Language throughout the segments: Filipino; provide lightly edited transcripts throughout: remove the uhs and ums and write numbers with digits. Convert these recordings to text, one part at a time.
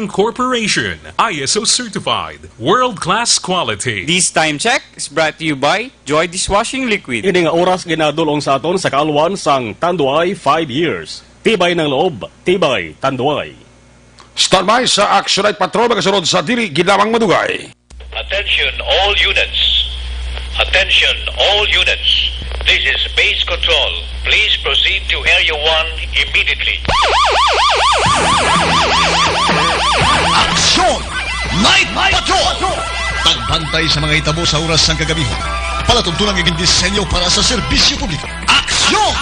Corporation, ISO certified, world-class quality. This time check is brought to you by Joy Dishwashing Liquid. Ini nga oras ginadulong sa aton sa kaalwan sang Tanduay 5 years. Tibay ng loob, tibay Tanduay. Standby sa Action Night Patrol magasunod sa dili gidawang madugay. Attention all units. Attention all units. This is base control. Please proceed to Area 1 immediately. Aksyon! Night Patrol! Tagbantay sa mga itabo sa oras ng kagabihan. Palatuntunan ng disenyo para sa serbisyo publiko. Aksyon!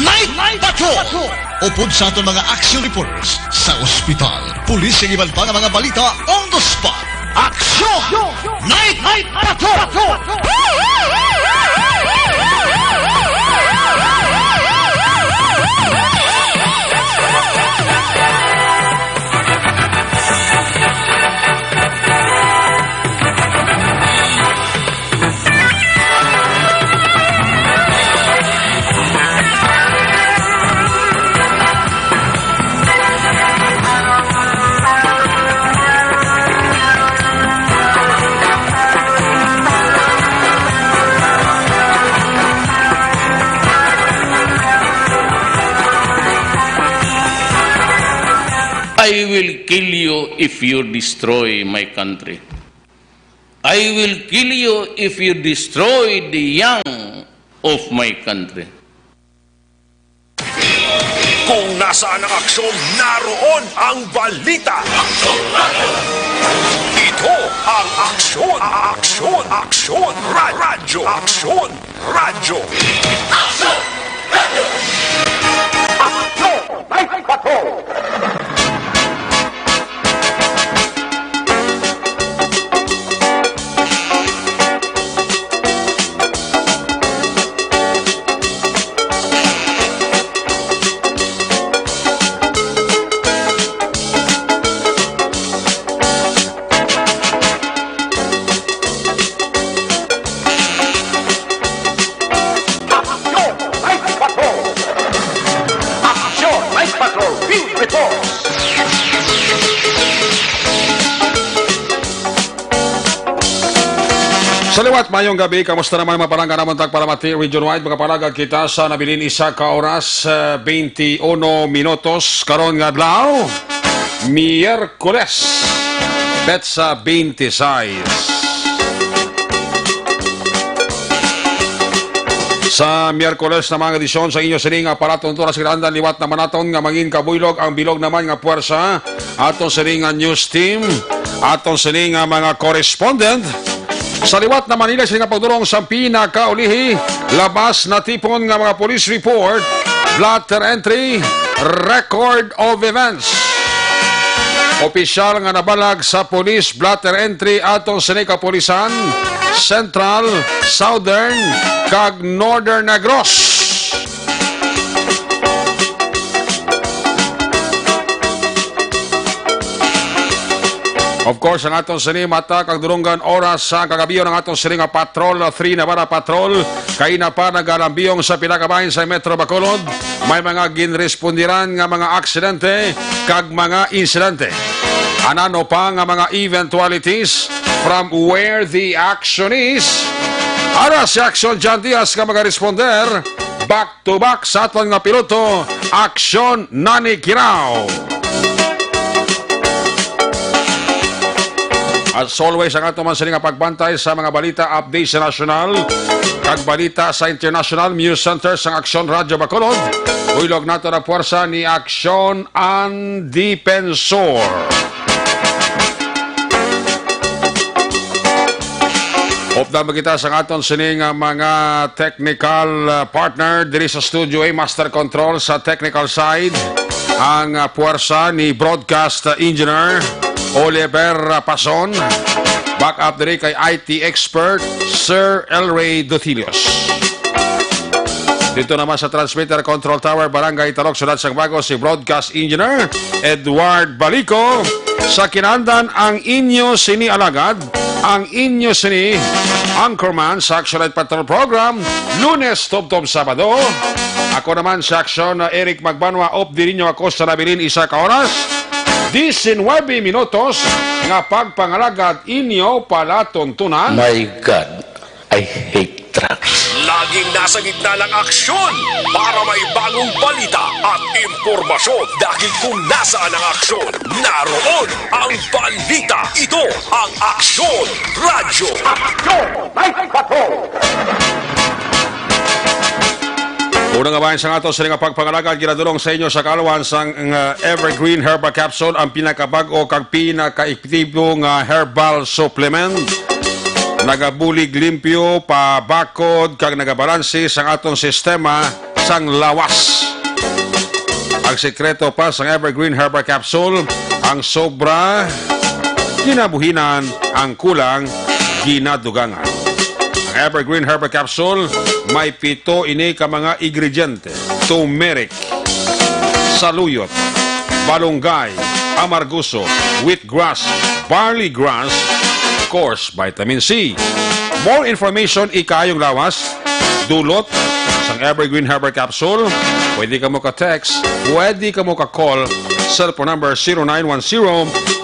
Night Patrol! Upod sa aton mga action reporters sa ospital, pulis ang iban pa ng mga balita on the spot. Aksyon! Night Patrol! I will kill you if you destroy my country. I will kill you if you destroy the young of my country. Kung nasaan ang aksyon, naroon ang balita. Ito ang aksyon, aksyon, radyo, aksyon, radyo. Night Patrol! Sa liwat, mayong gabi, kamusta naman mga palangga naman tagpalamati region-wide, mga palagag kita sa nabilin isa ka oras, 21 minutos, karon nga adlaw, Miyerkules, petsa 26. Sa Miyerkules na mga edisyon sa inyo sining aparaton to sa Grandan, liwat naman naton nga mangin kabuylog, ang bilog naman nga puwersa, aton sining nga news team, aton sining nga mga correspondent, sa liwat na Manila sila pagdurong sa pinakaulihi, labas na tipon nga mga police report, blotter entry, record of events. Opisyal nga nabalag sa police blotter entry atong sini kapulisan, Central, Southern, kag Northern Negros. Of course, ang atong sini mata kag durunggan oras sa kagabiyo ng atong sini nga patrol, 3 na bara patrol, kay na pa nagalambiyong sa pinakabahin sa Metro Bacolod, may mga ginrespondiran nga mga aksidente kag mga insidente. Anano pa nga mga eventualities from where the action is. Ara si Action John Diaz nga mga responder, back to back sa aton nga piloto, Action Nani Kirao. As always, ang ato man sa nga pagbantay sa mga balita update sa national kag balita sa international news center sa Aksyon Radyo Bacolod. Huilog nato na puwersa ni Aksyon ang Dipensor. Opdan ba kita sa aton sining mga technical partner diri sa studio A Master Control sa technical side, ang puwersa ni broadcast engineer Oliver Pason. Back up diri kay IT expert Sir Elray Dotilios. Dito naman sa transmitter control tower Barangay Talok, Sunat sang Bago, si broadcast engineer Edward Balico. Sa kinandan ang inyo sini alagad, ang inyo sini anchorman sa Action Night Patrol program, Lunes Tub-Tub Sabado. Ako naman sa Action Eric Magbanwa, op di rinyo ako sa nabilin isa ka oras. 19 minutos nga pagpangalagad inyo palatuntunan. My God, I hate trucks. Laging nasa gitna ng aksyon para may bagong balita at impormasyon. Dahil kung nasaan ang aksyon, naroon ang balita. Ito ang Aksyon Radyo. Unang kabayan sa ato sa nga pagpangalagad ginadulong sa inyo sa kaalawan sang Evergreen Herbal Capsule, ang pinakabag-o kag pinaka-epektibong herbal supplement. Nagabulig limpyo, pabakod, kag nagabalansi sa atong sistema sang lawas. Ang sekreto pa sa Evergreen Herbal Capsule, ang sobra ginabuhinan, ang kulang ginadugangan. Ang Evergreen Herbal Capsule may 7 ini ka mga ingrediente: turmeric, saluyot, balunggay, amarguso, wheatgrass, barley grass, of course, vitamin C. More information, ikayong lawas, dulot sang Evergreen Herbal Capsule. Pwede ka mo ka-text, pwede ka mo ka-call, cellphone number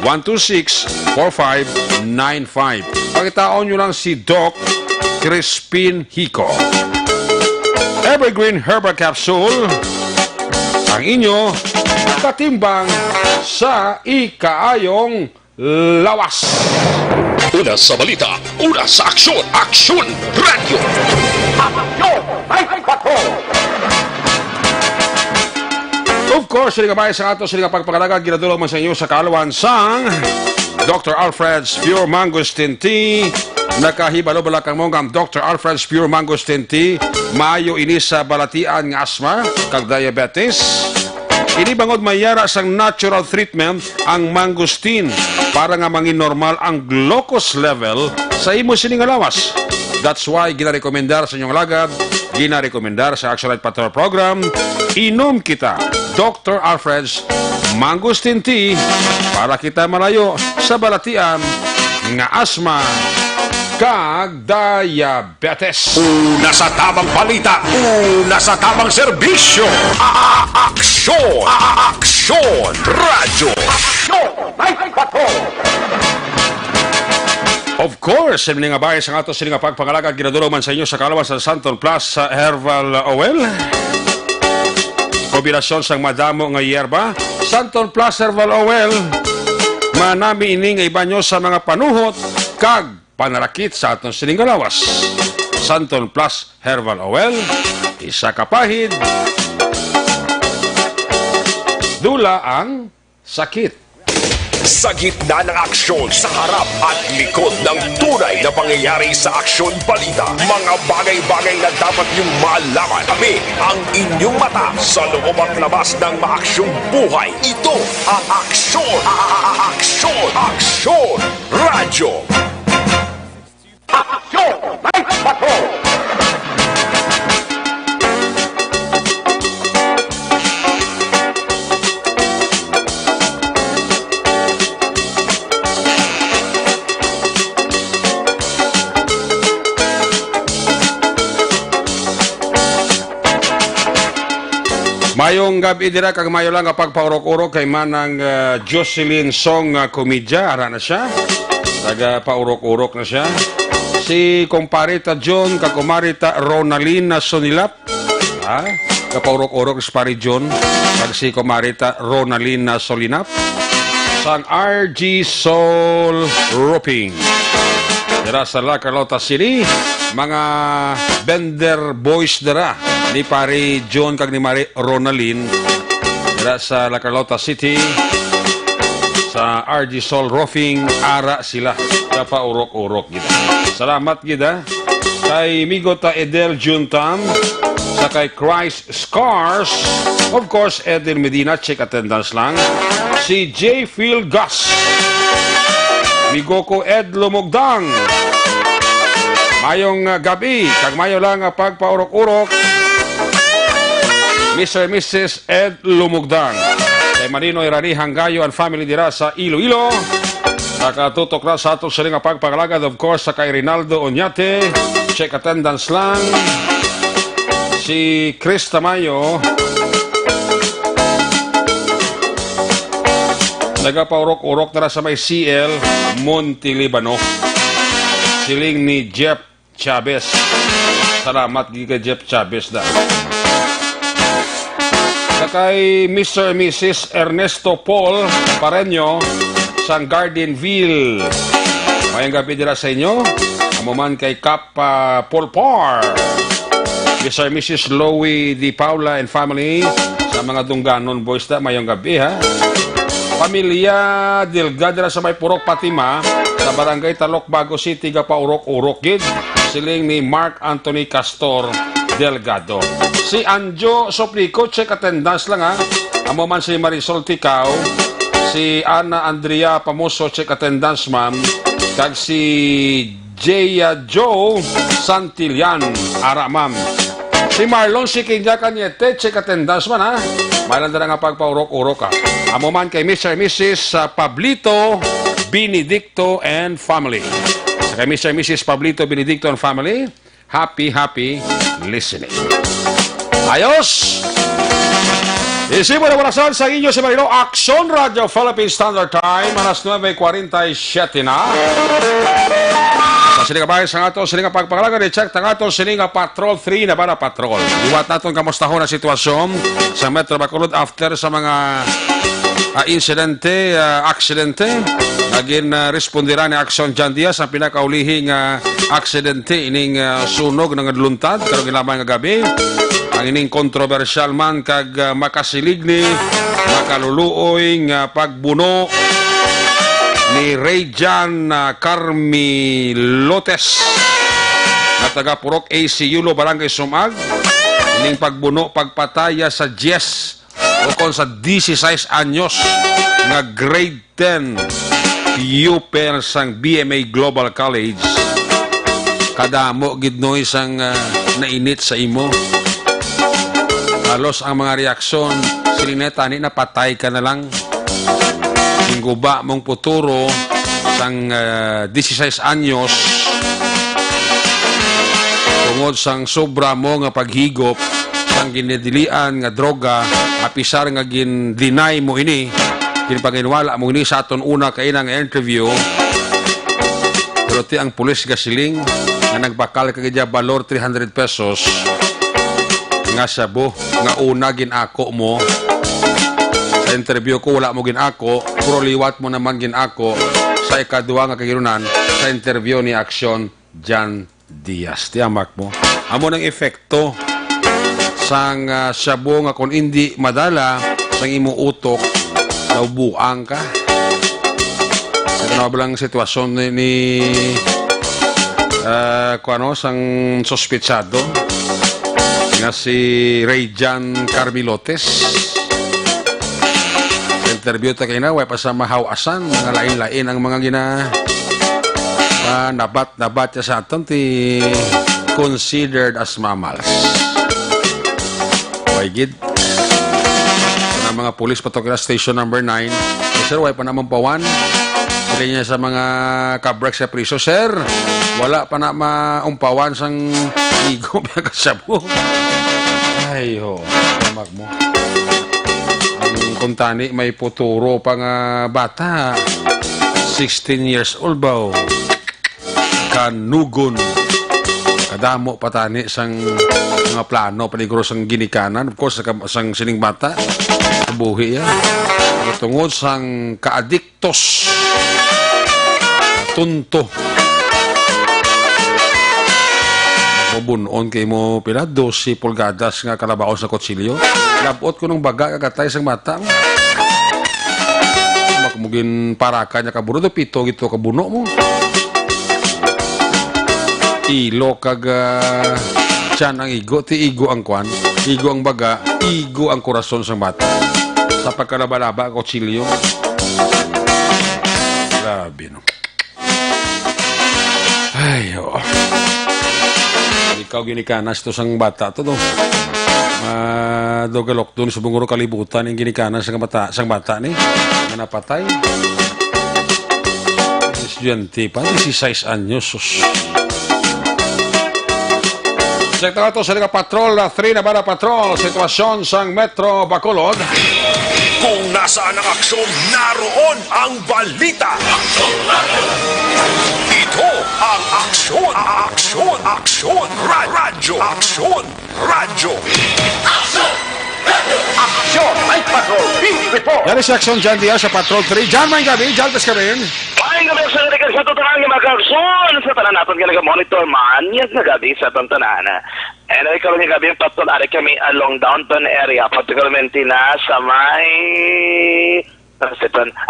0910-126-4595. Pakitaon nyo lang si Doc Crispin Hico. Evergreen Herbal Capsule, ang inyo katimbang sa ikaayong lawas. Una sa balita, una sa aksyon. Aksyon Radyo. Of course, sila kabay sa ato, sila pagpakalagad, ginadulong man sa inyo sa kaalawan sang Dr. Alfred's Pure Mangosteen Tea. Nakahibalo-bala kang mong ang Dr. Alfred's Pure Mangosteen Tea. Maayo ini sa balatian ng asma, kag diabetes. Ini bangod mayara sang natural treatment ang mangosteen para nga mangin normal ang glucose level sa imo sining lawas. That's why ginarekomendar sa inyong lagad, ginarekomendar sa Action Light Patrol Program, inom kita Dr. Alfred's Mangosteen Tea para kita malayo sa balatian nga asma kag diabetes. Una sa tamang balita, una sa tamang serbisyo. Aksyon! Aksyon Radyo. Of course, sa mga bahay sa ato sining pagpangalagad, ginadulong man sa inyo sa kalawan sa Santon Plus sa Herbal Oil. Kombinasyon sang madamo nga yerba. Santon Plus Herbal Oil, manami ini nga ibanyo sa mga panuhot kag panarakit sa aton sining lawas. Santon Plus Herbal Oil, isa kapahid, dula ang sakit. Sa gitna ng aksyon, sa harap at likod ng tunay na pangyayari sa Aksyon Balita, mga bagay-bagay na dapat niyong malaman. Kami ang inyong mata sa loob at labas ng maaksyong buhay. Ito ang Aksyon! Aksyon! Aksyon! Radyo! Aksyon! Night Patrol! Mayong gabi dira kag mayo lang nga pagpaurok-urok kay manang Jocelyn Song komedya, ara na siya. Taga paurok-urok na siya. Si Comparita John kag Kumarita Ronalyn Sonilap. Ha? Kapaurok-urok si Pari John kag si Kumarita Ronalyn Solinap. Sang RG Soul Roofing. Dira sa La Carlota City, mga vendor boys dira ni Pari John kag ni Mari Ronalyn dira sa La Carlota City sa RG Soul Roofing, ara sila kapaurok-urok gid. Salamat gid kay Migota Edel Juntam sa kay Christ Scars, of course Edel Medina, check attendance lang. Si J. Phil Gus, Migoko Ed Lumugdang. Mayong gabi, kag mayo lang pagpaurok-urok, Mr. and Mrs. Ed Lumugdang. Kay Marino Irani Hanggayo and family dira sa Iloilo. Nakatutok na sa atong siling pagpangalagad, of course, sa kay Rinaldo Oñate. Check attendance lang. Si Chris Tamayo, Nagapaurok-urok na sa may CL Montelibano. Siling ni Jeff Chavez. Salamat kay Jeff Chavez da. Kay Mr. and Mrs. Ernesto Paul Pareño sang Gardenville. Mayang gabi dira sa inyo. Amuman kay Kap Paul Par. Mr. and Mrs. Louie Di Paula and family sa mga Dungganon boys da. Mayang gabi ha. Pamilya Delgado dira sa may Purok Patima sa Barangay Talokbago City gapaurok-urok gid. Siling ni Mark Anthony Castor Delgado. Si Anjo Soplico, check attendance lang ha. Amo man si Marisol Ticao, si Ana Andrea Pamuso, check attendance ma'am. Kag si Jaya Joe Santillan, ara ma'am. Si Marlon Sikinya Kanyete, check attendance man ha. Mailan na nga pagpaurok-urok ha. Amo man kay Mr. and Mrs. Pablito Benedicto and family. Kay Mr. and Mrs. Pablito Benedicto and family, happy listening. Ayos! Isipo na walasan sa inyo si Marino, Action Radio Philippine Standard Time, alas 9:47 na. Sa sininga bahay sa ato, sininga pagpangalaga ni Check tang ato, sininga Patrol 3 na ba na patrol. Iwat natin kamustahon na sitwasyon sa Metro Bacolod after sa mga aksidente. Naging respondiran ni Action Jan Diaz ang pinakaulihing aksidente ining sunog ng luntad karong gilamay nga gabi. Ang ining kontrobersyal man kag makasilig ni makaluluoy nga pagbuno ni Rayjan Carmilotes na taga Purok ACU Barangay Sumag. Ining pagbuno pagpataya sa 10 o kon sa 16 anyos nga grade 10 pupil sang BMA Global College. Kadamo gid no isang nainit sa imo. Halos ang mga reaksyon, silineta ni napatay ka na lang. Yung guba mong puturo sang 16 anyos tungod sang sobra mo nga paghigop sang ginedilian nga droga apisar nga gin-deny mo ini ginpaginwala mo ini sa aton una kay nang interview. Pero ti ang pulis gasiling nga nagbakal kagidya balor 300 pesos nga sabo nga una ginako mo sa interview ko wala mo ginako puro liwat mo naman ginako sa ikaduwa nga kagirunan sa interview ni Action Jan Diaz. Tiamak mo amo ng efekto sang sabo nga kung hindi madala sang imo utok naubuang ka sa kanabalang sitwasyon ni sang sospetsado nga si Rayjan Carmilotes. Sa interview ta kay na way pa sa mahawasan mga lain-lain ang mga nabat sa aton ti considered as mammals. Way gid na mga pulis patok na station number 9. Sir, way pa naman pawan. Sila niya sa mga kabrek sa priso, sir. Wala pa na maumpawan sang igo biya kasabo. Ay ho, tamag mo. Ang kuntani may puturo pa nga bata. 16 years old ba? Kanugon. Kadamo patani sang mga plano paniguro sang ginikanan. Of course, sang sining bata. Buhi yan. Tungod sang kaadiktos. Tunto. Bunon kay mo pila 12 pulgadas nga kalabaon sa kutsilyo. Labot ko nung baga kagatay sang mata mo. Makumugin paraka nya kabuno do pito gito kabuno mo. Ilo kag tiyan ang igo, ti igo ang kwan, igo ang baga, igo ang korason sang bata. Sa pagkalaba-laba kutsilyo. Grabe no. Ay, oh. Ikaw ginikanas to sang bata to do. Dogalok doon sa bunguro kalibutan yung ginikanas sang bata ni. Nga napatay. Estudyante pa, 16 anyos. Sus. Check to sa Liga Patrol 3 na ba na patrol. Sitwasyon sang Metro Bacolod. Kung nasaan ang aksyon, naroon ang balita. Ito ang aksyon, aksyon, aksyon, radyo, aksyon, radyo. Aksyon, may patrol, report. Yan si Action John Diaz sa Patrol 3. John, may gabi. John, tas ka rin. Ay, gabi sa narinig sa tutunan ng mga kakson sa tanan natin ka nag-monitor man yes na gabi sa tantanan. And ay karoon yung gabi yung patrol ari kami along downtown area, particularmente na sa may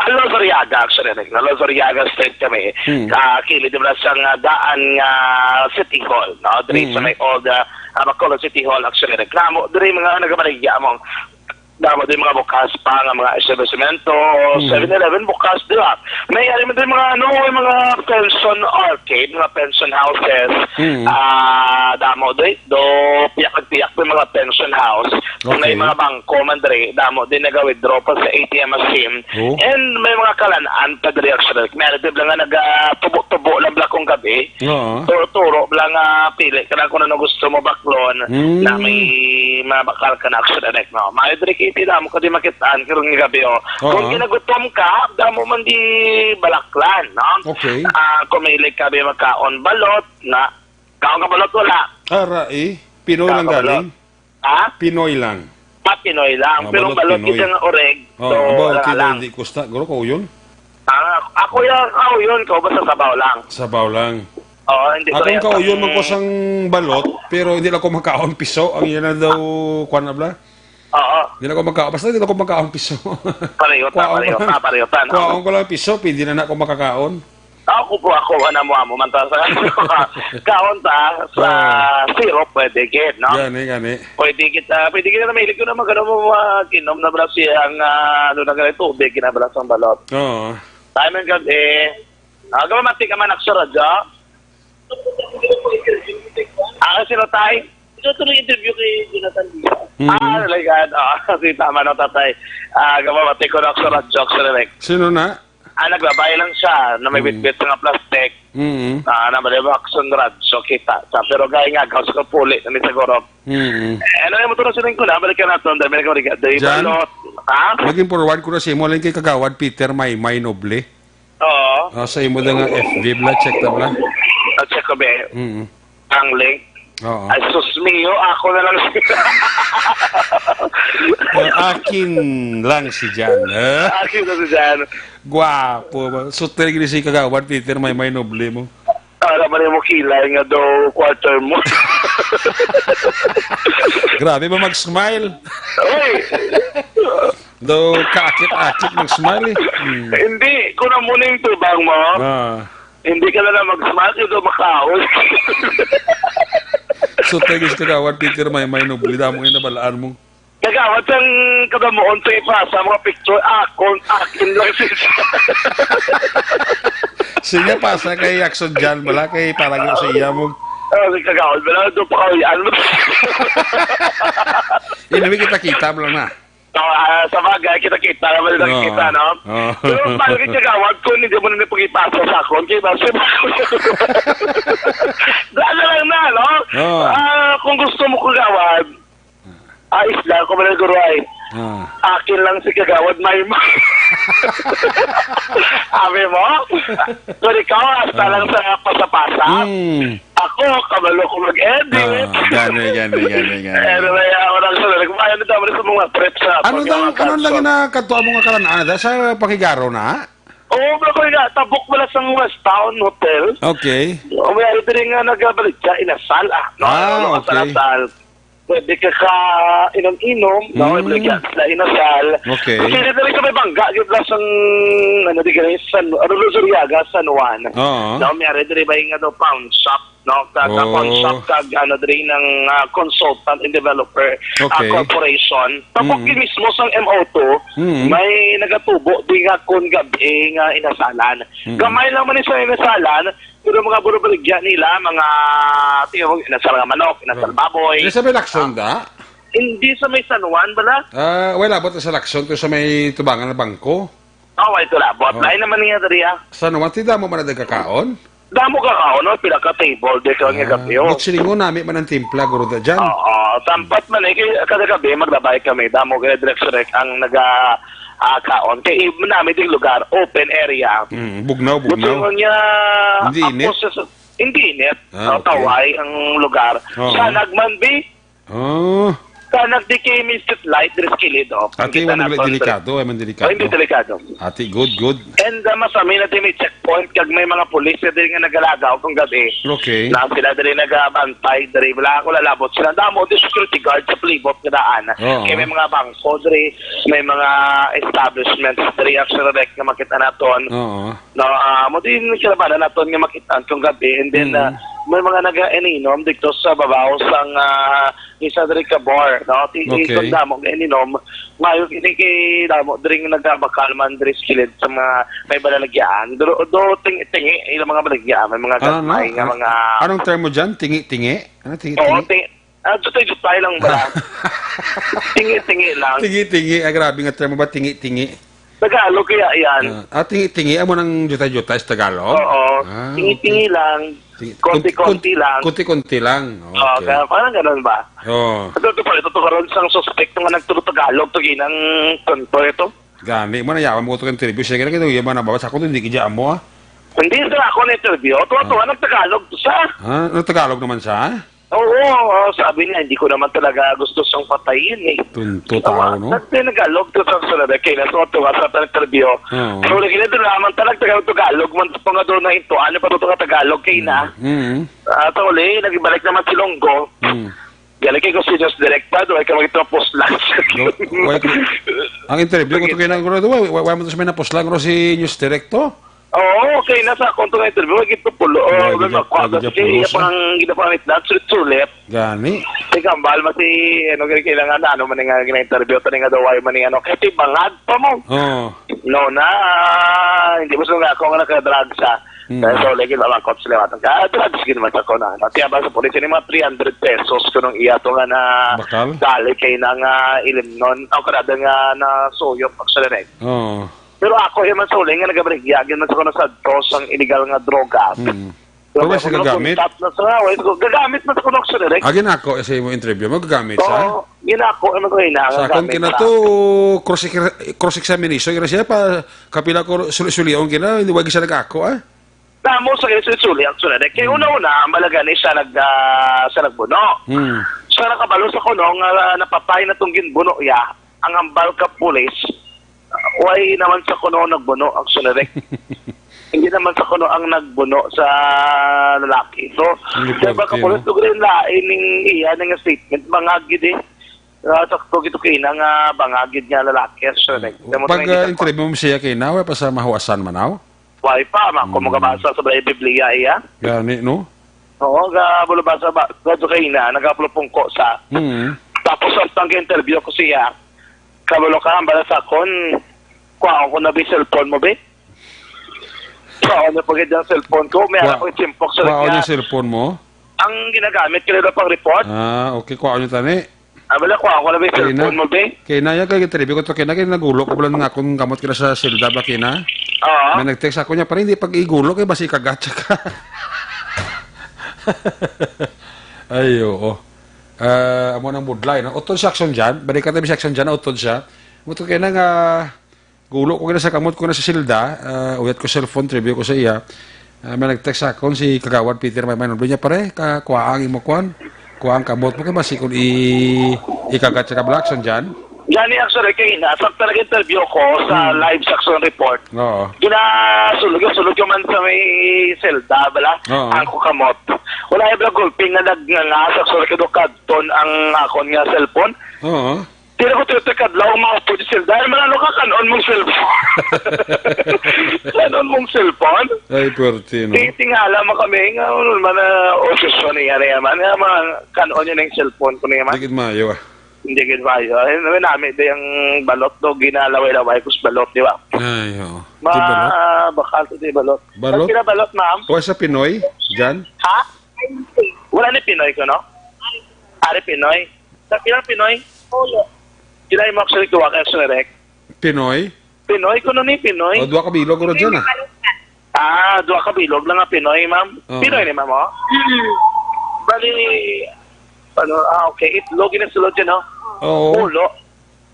Lozoriaga, actually. Lozoriaga Street kami. Kilid mo na siyang daan nga City Hall. No? Dari sa may old Bacolod City Hall, actually. Reklamo. Dari mga nagkamarigya mong damo din mga bukas pa nga mga establishmento, 7-Eleven bukas dila. May ari din mga mga pension arcade, mga pension houses. Damo do piyak mga pension house. May mga bangko man diri, damo din naga-withdraw pa sa ATM machine. And may mga kalanaan pa diri actually. Meron din lang nagatubo-tubo lang blakong gabi. Turo lang pili kana kung ano gusto mo baklon na may mabakal ka na actually no. May diri iti damo ko di makitaan karong gabi kung ginagutom ka damo man di balaklan no. Okay. Kung may ka bi makaon balot na kaon ka balot wala Pinoy lang galing. Pinoy lang. Pinoy lang pero balot Pinoy. kita nga oreg Lang. Hindi kusta. Guro ko yun? ako yun ko basta sabaw lang. Sabaw lang. Hindi ko Akong kauyon man ko sang balot, pero hindi lang ko magkaon piso. Ang yan na daw, kuwan na bla? Hindi lang ko magkaon. Basta hindi lang ko magkaon piso. Pariyota. Kuwaon ko lang piso, hindi na ako makakaon. Ako na mo man ta sa kaon ta sa syrup pwede gid no. Gani. Pwede kita na mahilig ko na magano mo kinom na bala siyang na ganito tubig kinabala sang balot. Time and gabi. Gamamati ka man aksaradya. Sino tay? Ito tuloy interview kay Jonathan Diaz. Nalagyan. Kasi tama na tatay. Gamamati ko na aksaradya. Sino na? Nagbabay lang siya na may bitbit nga plastic. Nabalibak sunrad. So kita. Pero gaya nga, gawas ko puli. Nami siguro. Ano yung motor na sining ko na? Balikan natin. Dahil ko rin. Jan? Maging forward ko na siya mo lang kay Kagawad Peter May Noble. Oo. Sa imo na nga FB bla. Check na bla. Check ko ba? Ang link. Ay, sus mio, ako na lang siya. Akin lang si Jan. Akin na si Jan. Guwapo. So, talaga si Kagawad Peter May Noble mo. Naman mo kilay nga daw quarter mo. Grabe ba mag-smile? Uy! Daw kaakit-akit mag-smile eh. Hindi, kung na muna yung tubang mo, hindi ka na mag-smile, yung makaon. So, talaga si Kagawad Peter May Noble. Damo yung nabalaan mo. Kagawad ang kagamoon to ipasa mga picture, akin lang siya. Sige, pasa kay Action Jan. Wala kay parang sa iya mo. Kagawad, wala doon pa kawian mo. Inabi kita mo lang na. Sa bagay, kita naman lang kita, no? Pero parang kagawad ko, hindi mo na pag-ipasa sa akon. Kaya basta daan na lang na, no? Kung gusto mo kagawad, isla ko man naguro ay akin lang si Kagawad may Sabi mo? So ikaw, hasta lang sa pasapasa. Ako, kabalo ko mag-edit. Gani. Pero kaya ako lang sa nagmayan na naman sa mga prep sa Ano lang na katuwa mo nga karanaan sa pakigaro na? Oo, bako nga, tabok mo lang sa West Town Hotel. Okay. Mayroon din nga nagabalik siya, inasal okay. Pwede ka inom-inom, no? Ibalagyan sila inasal. Okay. Kasi dito rin kami bangga, dito lang sang, Luzuriaga, San Juan. No, mayroon din ba yung pawn shop, no? Pawn shop, din ng consultant and developer corporation. Tapos mismo sang MO2, may nagatubo, di nga kung gabi nga inasalan. Gamay lang man sa inasalan, pero mga burubaligya nila, mga inasal nga manok, inasal baboy. Hindi sa may Lacson da? Hindi sa may San Juan, bala? Wala, abot sa Lacson, sa may tubangan na bangko. Ito labot. Lain naman niya dariya. Sa naman, tida mo man na kakaon? Damo ka no? Pinaka-table, di ka nga gabi. Silingo namin man ang timpla, guro da dyan. Tampat man kada gabi, maglabay kami. Damo ka direct ang kaon. Kaya namin ding lugar, open area. Bugnaw, Gusto bugnaw. niya Hindi init? Hindi init. Ah, okay. Taway ang lugar. Oo. Sa Nagmanbi, Oh. sa nagdi-came street light, there's kilid. Ate, Kita man na to, delikado, man delikado. hindi delikado. Ate, good. And masami na din may checkpoint kag may mga pulis na din nga nagalagaw kung gabi. Okay. Na sila din nagabantay, dari wala ako lalabot sila. Damo di security guard sa Plibot na daan. Oo. Kaya may mga bangko dari, may mga establishments dari ang direct na makita naton. Oo. Na mo din kalabanan naton nga makita kung gabi, and then may mga naga-ininom dito sa babaw sang isa dari ka bar, no? Okay. Damo nga ininom. Ngayon ini kay damo diri nga nagabakal man diri skilid sa mga may balalagyan. Do tingi ilang mga balagyan, may mga gamay nga mga Anong term mo dyan? Tingi? Ano tingi? Oo, jutay lang ba? Tingi lang. Tingi. Grabe nga term mo ba? Tingi. Tagalog kaya yan. Tingi. Amo ng jutay-jutay sa Tagalog? Oo. Ah, Tingi lang. Konti-konti lang. Konti-konti lang. Oo, Okay. kaya parang ganun ba? Oo. Ito pa, ito karon sang suspect nga nagturo Tagalog to ginang kanto ito. Gani. Mo na yaman mo ito interview. Sige na kito. Yaman na ba? Sa ako hindi kidya mo ah. Hindi sa ako na interview. Tuwa nagtagalog to siya. Ano Tagalog naman siya? Oo, sabi niya, hindi ko naman talaga gusto siyang patayin eh. Tunto tao, no? Nagtagalog to sa sunod. Kaya nasuwa sa interview. Oo. Pero lagi na doon naman Tagalog. Man pa nga doon na ito. Ano pa ito Tagalog kay na? At uli, nagibalik naman si Longgo. Galing kay ko si Just Direct pa, doon ay ka magiging post lang. Ang interview ko ito kayo na wala mo ito sa may napos lang si News Directo. Oo, okay, nasa konto ng interview, ito pulo. Oo, Gidya gano'n, kaya pang ginapanit na, sulit-sulit. Gani. Ikaw, bahal mo si, kailangan na, man nga gina-interview, tayo nga daw, man nga, kaya ito bangag pa mo. Oo. No na, hindi mo nga ako nga nakadrugs ha. Kaya so, lagi lang ako sila matang drugs ginaman ako na. Kaya ba sa police, yung mga 300 pesos ko nung iya to nga na Bakal? dali kay na nga ilim nun. Ako kada nga na suyop ako sa direct. Oo. Pero ako yung man sa uli nga nagabrigyagan man sa kono sa dos ang illegal nga droga. Pero ba siya gagamit? Gagamit man sa kono sa direct. Agin ako sa imo interview mo gagamit sa. Oo, ginako ano ko ina Sa akong kinato cross examination kira siya pa kapila ko sulion kina hindi wagi siya nagako ah. Tamo sa suli ang sunod. Kaya una-una, ang balaga ni siya nagbuno. Siya nakabalo sa kuno nga napapay na itong ginbuno ya. Ang ambal ka pulis, way naman sa kuno nagbuno ang sunod. Hindi naman sa kuno ang nagbuno sa lalaki. So, kaya ba kapulis ito rin lain ng iya ng statement, bangagid eh. Sakto gito kayo nga bangagid nga lalaki. Pag interview mo siya kay nawa pa sa mahuwasan manaw? Why pa, kung magabasa sa Biblia iya. Gani no? Oo, bulabasa ba, gadyo kayo na, nagapulupungko sa. Tapos ang interview ko siya, kabalo ka, ang balas akon, kuha ko na ba yung cellphone mo, be? Kuha ko na pagod yung cellphone ko, may alam ko yung chimpok sa Kuha niya. yung cellphone mo? Ang ginagamit ko na pang report, Okay, kuha yung tani. abala kuha ko na ba yung cellphone mo, be? Kaya na yung interview ko to kaya nagulo ko bulan nga akong kamot kina sa silda ba kina. Oo. May nag-text ako niya, parang hindi pag-igulo, kaya basi kagatsa ka. Ay, oo. Amo ng budlay. Utod siya action dyan. Balik ka tayo siya action dyan, utod siya. Muto kaya nga, gulo ko kina sa kamot ko na sa silda, uyat ko cellphone, trivia ko sa iya. May nag-text ako si Kagawad Peter Mayman. Sabi niya, pare, kuwaang imo kuwan. Kuwaang kamot mo, kaya basi kung ikagatsa ka ba action dyan. Yan yung actually kayo na, sa talaga interview ko sa live section report. Oo. Sulog yung man sa may selda, bala, Oo. ang kukamot. Wala yung gulping na nag-nga sa kadukadton ang akon nga cellphone. Oo. Tira ko titikadlaw mga po di selda. Ay, manalo ka, kanon mong cellphone. Kanon mong cellphone? Ay, puwerte, no? Tingala mo kami, nga, ano man na osisyon niya na yaman. Nga, mga kanon yun yung cellphone ko na yaman. Dikit mayo ah. Hindi ginawa. Namin ito yung balot do, ginalaway-laway ko sa balot, di ba? Ay, oo. Di balot? Bakal ito di balot. Balot? Saan balot, ma'am? O sa Pinoy, dyan? Ha? Wala ni Pinoy ko, no? Ari Pinoy? Sa Pinoy, Pinoy? Ulo. Sila yung actually tuwa kayo sa direct. Pinoy? Pinoy ko no ni Pinoy. O, dua ka bilog ko dyan ah. Dua kabilog lang nga Pinoy, ma'am. Oo. Pinoy ni ma'am, oh? Bali, okay. Itlog, inasulod dyan, no? Oo. Pulo.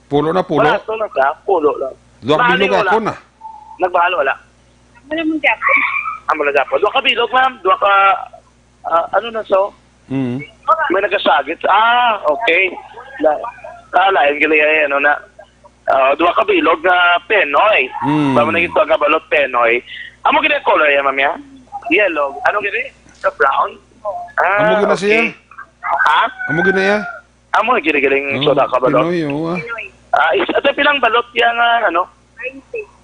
Pulo na pulo. Wala ito na ka, pulo lang. Duha ka bilog Wala. ako na. Nagbahal wala. Wala mong Japon. Amo na dapat. Duha ka bilog, ma'am. Duha ka ano na so? Mm. May nagasagit. Okay. Lain gali ay ano na. Duha ka bilog na Penoy. Ba man ito nga balot Penoy. Amo gid color ya, ma'am ya? Yellow. Ano gid? The brown. Amo gid na siya? Ha? Amo ginaya? Amo gid galing soda ka balot. Pinoy, oo. Ito pilang balot yang ano?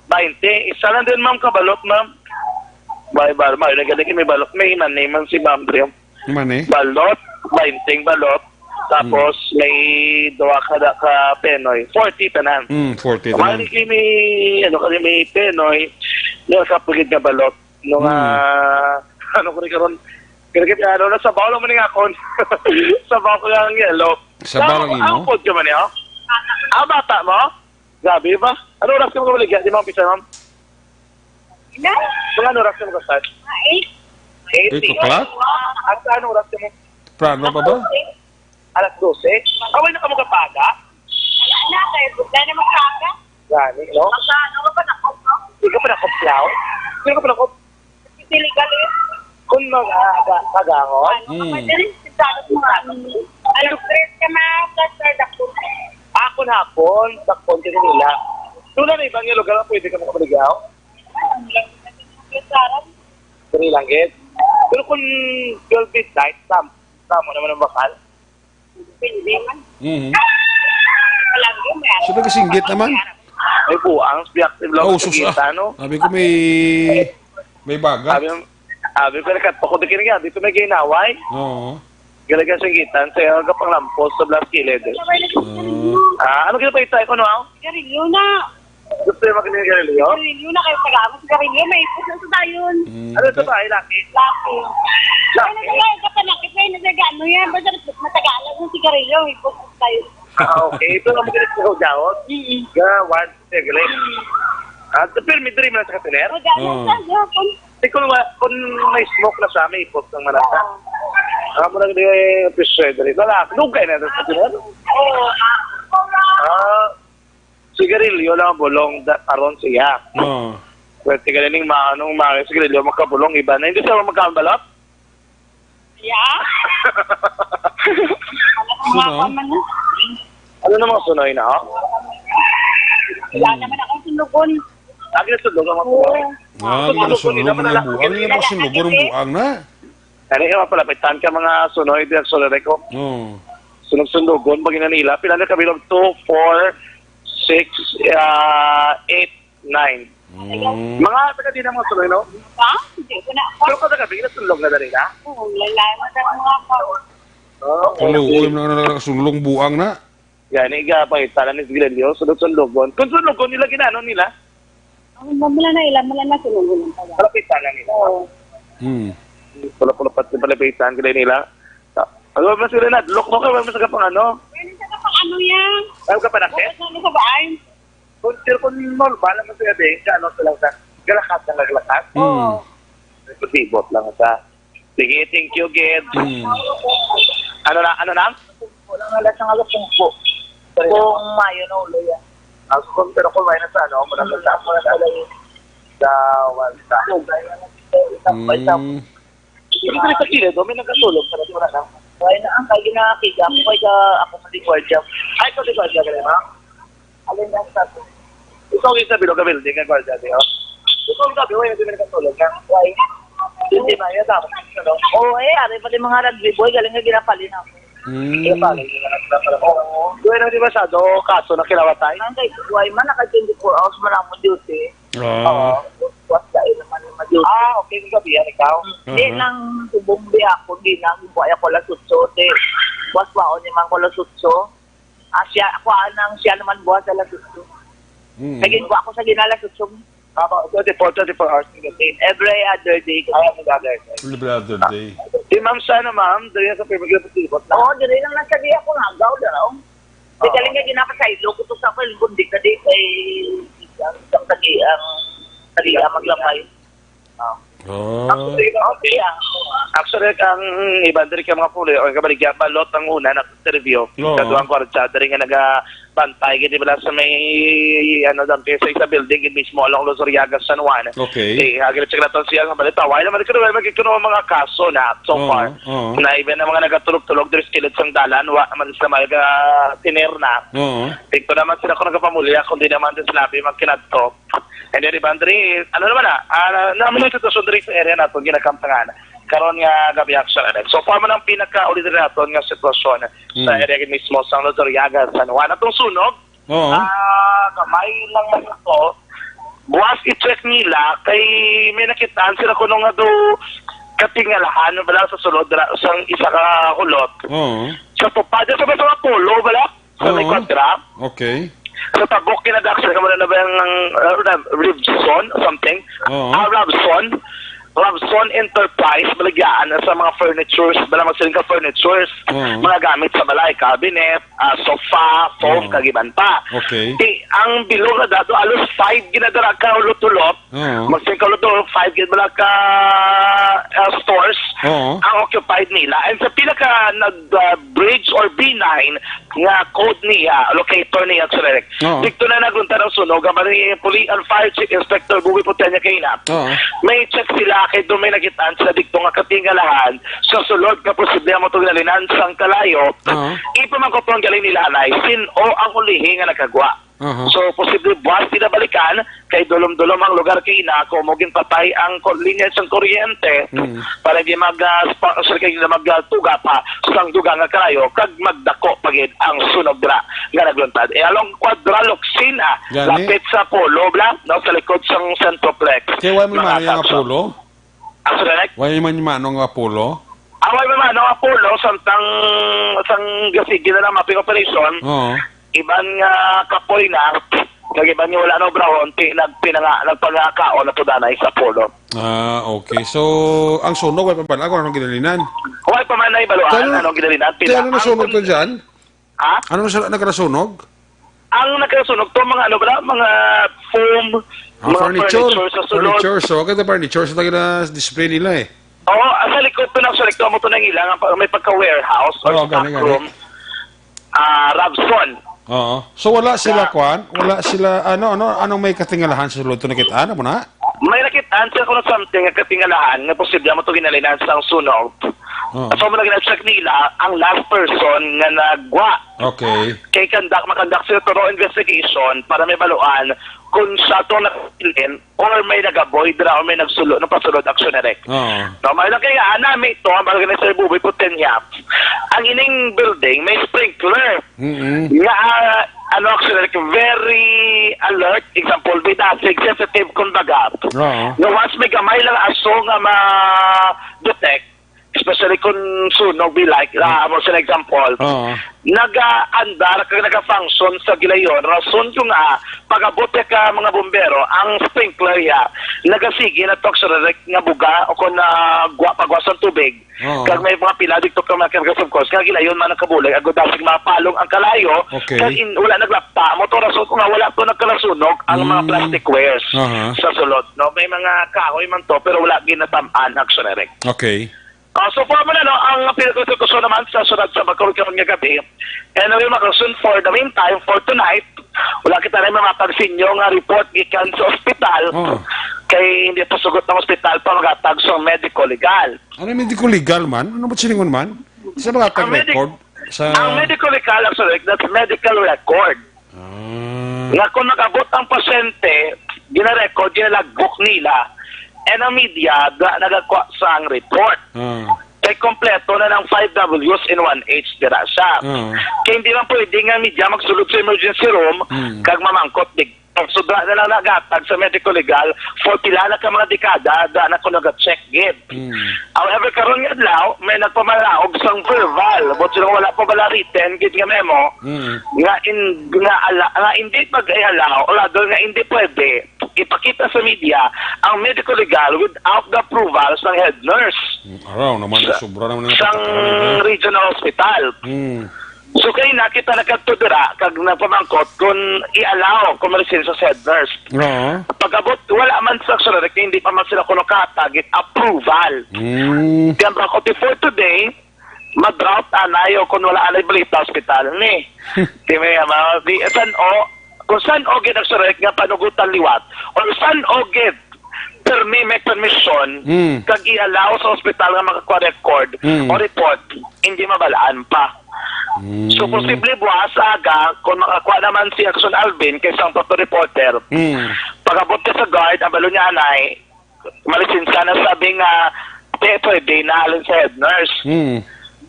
20. Isa lang din, ma'am, kabalot, ma'am. May nagaling may balot. May man si ma'am Dream. Man eh? Balot, 20 balot. Tapos may duwa ka Penoy. 40 tanan. 40 Kumali na. may, may Penoy. Yung kapagid nga balot. Nung, ano ko rin karon. Kaya sa baw lang man nga akon. Sa baw ko lang yellow. Sa baw lang imo? Ang pod ka man niya? Bata mo? Gabi ba? Ano oras ka mo kabaligyan? Di mo umpisa, ma'am? Ilan? Mga ano oras ka mo ka-start? 8. 8 o'clock? At sa ano oras ka mo? Prano pa ba? Alas 12? Away na ka mo kapaga? Wala na, kayo. Wala na magkaka. Gani, no? Magkano ka pa nakop, no? Hindi ka pa nakoplaw? Hindi ka pa nakop? Siligal eh. Kung mag-agangon? Madaling sigalo mo nga. Alupres ka na, Sir Dakun. Akon hapon, dakpon ka nila. Tula na ibang yung lugar na pwede ka mo kabaligyaw? Dali lang, Ged. Pero kung 12 midnight, tamo naman ang bakal. Pindi man. Palagi mo yan. So nagasinggit naman? May buang, reactive lang Oh, sa sus kita, no? Sabi ko may baga. Sabi ko nagkatpakod ka dito may ginaway. Oo. Galaga sa gitan, sa kapang lampos sa Blas Kilid. Ano kaya pa itay ko, no? Sigarilyo na. Gusto yung makinig ka rin, yo? Sigarilyo na kayo pag-amo. Sigarilyo, may ipos na sa tayon. Ano ito ba, Laki? Laki. Ay, Laki? nagkakayo ka pa nakit. Ay, nagkagano yan. Basta matagalan ng sigarilyo, may ipos na sa tayon. Okay, ito lang makinig ko jawot. One, galing. Pero may dream na sa katiner. Magalan sa Japon. Kung may smoke na sa may ipos ng manasa. Mo lang yung appreciate rin. Lugay na sa katiner. Oo. Sigarilyo lang bulong aron siya. Oo. Pwede ka rin yung mga sigarilyo magkabulong iba na. Hindi siya magkabalot? Yeah. Mga paman na. Ano namang sunoy na, oh? Wala naman akong sinugon. Lagi na sundog ang mga sunoy. Hindi na sunulog mo na buang. Hindi na sunulog mo ng buang na. Ano yung mapalapitan ka mga sunoy din sa solere ko? Oo. Sunog-sundogon, bagay na nila. Pila na kabilog 2, 4, 6, 8, 9. Mga taga din ang mga sunoy, no? Ha? Hindi ko na ako. Pero kada gabi, nasundog na rin, ha? Oo, lalaman ang mga kaon. Kaluoy mo na nakasunulong buang na. Yan, pangitalan ni Sigarilyo, sunod-sundogon. Kung sundogon nila, ginano nila? Ang mamala na ilan, mala na sinugon ang taga. Palapitan na nila. Oo. Palapat na palapitan ka nila. Ano ba sila na? Lok-lok ka ba sa kapang ano? Pwede sa kapag ano yan? Ayaw ka pa nakit? Bakit na sa bahay? Kung normal naman sila din, ano sila sa galakat na galakat. Oo. Sibot lang sa. Sige, thank you, Ged. Ano na? Wala nga lang sa alapong po. Kung mayo na ulo yan. Pero kung may na sa ano, muna sa Hindi ko rin sa kilid, may nagkatulog sa natin wala na. Kaya na ang kaya ginakita mo, kaya ako sa likwadya. Ay, ito di Guardia ka rin, ha? Alin na sa atin. Ikaw yung sabi, ka building ka Guardia, di, ha? Ikaw yung sabi, hindi may nagkatulog ka. Why? Hindi na, yun tapos. Ano? Oo, ari pa din mga rugby boy, galing nga ginapalin ako. Kaya pala, hindi na nagkatulog. Oo. Doon na di masyado, kaso na kilawatay. Ang kay Kuway man, naka 24 hours man ako duty. Ah. What kayo naman yung ma-duty. Okay, yung gabi, yan, ikaw. Hindi nang subumbi ako, hindi nang buhay ako lasutso. Buwas ba ako naman ko lasutso. Siya naman buwas sa lasutso. Naging ko ako sa ginalasutso. 24 hours yung gabi. Every other day. Ayaw mo gagawin. Every other day. Si ma'am sana, ma'am, doon yan sa pimagyan sa tibot na. Oo, diri lang nasa di ako nagaw daw. Di galing nga ginapasaylo ko to sa akin, kundi ka di kay ang tagi ang maglamay. Actually, ang iba dari ka mga pulo, o kabaligya, balot ang una na interview. Oo. Kaduang kwartsa, dari nga bantay gid bala sa may ano dam sa building gid mismo along Luzuriaga, San Juan. Okay. Agad check naton siya nga balita. Wala naman magkikuno mga kaso na so far. Na even na mga nagatulog-tulog diri sa kilid sang dalan wa naman sila mga tiner na. Tingko naman sila kung nagapamulya kundi naman din sila magkinadto. And then Bandri, ano naman naman yung sitwasyon diri sa area nato ginakamtangan. Karon nga gabi action na. So far man ang pinaka-auditor naton nga sitwasyon sa area mismo sa Luzuriaga, San Juan. Atong sunog, gamay lang man ito. Buwas i-check nila kay may nakitaan sila kuno nga do katingalahan bala sa sulod sa isa ka kulot. Sa tupada sa mga polo bala sa may kwadra. Okay. Sa tabok kinadak sa kamera na ba yung Ribson something? Robson Enterprise, malagyan sa mga furnitures, bala magsiling ka furnitures, mga gamit sa balay, cabinet, sofa, foam, kagiban pa. Okay. Ang bilog na dato, alos 5 ginadara ka ulot-ulot, magsiling ka ulot-ulot, 5 ginadara ka stores, ang occupied nila. And sa pila ka bridge or B9, nga code niya, locator niya, dito na nagunta ng sunog, ang fire chief inspector, Buwi Putenya Kainap, may check sila kay doon may nakitaan sa dikto nga katingalahan sa sulod ka posible mo itong nalinan sang kalayo ipaman ko itong galing nila anay sino ang ulihi nga nagkagwa. So posible buwas pinabalikan kay dulom-dulom ang lugar kay ina kung moging patay ang linya sang kuryente para di mag-sponsor kay magtuga pa sang duga nga kalayo kag magdako pagid ang sunog dra nga nagluntad. Along Quadra Luxina lapit sa Polo bla no, sa likod sang Centroplex. Kaya wala mo man yung Apollo? Wala man yung Apollo? Away man ang Apollo sang gasigi na mapping operation. Iban nga kapoy na kag iban nga wala na obrahon nagpangakaon na pudanay sa Apollo. Okay. So ang sunog wala pa pala anong ginalinan? Wala pa man na ibaluan anong ginalinan. Kaya ano nasunog to dyan? Ha? Ano nagkasunog? Ang nagkasunog to mga mga foam, mga furniture sa sulod. Furniture. So agad na furniture. So tayo na display nila eh. Oo, sa likod to mo to nang ilang may pagka-warehouse or stockroom. Robson. So wala sila wala sila anong may katingalahan sa sulod to nakitaan mo na? May nakitaan sila kung something nga katingalahan nga posible mo to ginalinan sa sunog. So mo nag-check nila ang last person nga nagwa. Okay. Kay makandak sila thorough investigation para may baluan kung sa ito nakilin or may nag-avoid o may nagsulod ng pasulod action na rek. So, may lang kaya namin ito, ang mga ganit sa Buboy Putenya, ang ining building may sprinkler. Nga, action na rek, very alert, example, with asig, sensitive, kumbaga. Nga, once may gamay lang aso nga ma-detect, especially kung sunog be like, mo sa example, nag-andar kag nag-function sa gilayon, rason yung pag-abot ka mga bombero, ang sprinkler ya, nagasigi na toxorek nga buga o kung pagwas ng tubig, kag may mga pila dito ka mga of course, kag gilayon man nakabulig, agudasig mapalong ang kalayo, kag wala naglapta, mo to rason kung wala to nagkalasunog ang mga plastic wares sa sulod. No? May mga kahoy man to, pero wala ginatamaan actionerek. Okay. So for mo na, ang pinag-utusan naman sa sunod sa magkaroon nga gabi, and we'll makaroon for the meantime, for tonight, wala kita rin mapagsin yung report gikan sa ospital, kay hindi pa sugot ng ospital pa magatag sa medico-legal. Ano yung medico-legal man? Ano ba siningon man? Sa magatag record? Ang medico-legal, actually, that's medical record. Nga kung nag-abot ang pasyente, gina-record, gina-logbook nila, and ang media nagakwa sa ang report. Kay kompleto na ng 5 Ws in 1H dira siya. Kaya hindi man pwede nga media magsulod sa emergency room kag mamangkot dig. So na lang nagatag sa medical legal for pila na ka mga dekada na ko nag-check gid. However, karon nga adlaw may nagpamalaog sang verbal but sila wala pa bala written gid nga memo nga hindi pag-allow o nga hindi pwede ipakita sa media ang medical legal without the approvals ng head nurse. Araw naman sobra naman sa regional hospital. So kayo nakita na katudura kag napamangkot kung i-allow kung malisensya sa head nurse. Pag-abot, wala man sa action hindi pa man sila kuno katagit approval. Kaya for today, ma-drought anayo kung wala anay balita hospital ni. Di ba, di san o, kung san o gid nagsurek nga panugutan liwat, o san o gid may permission kag i-allow sa hospital nga makakuha-record o report, hindi mabalaan pa. So, posible buwas aga, kung makakuha naman si Action Alvin kaysa ang reporter, pag-abot ka sa guard, ang balo niya anay, malisinsa na sabi nga, pwede na alin sa head nurse.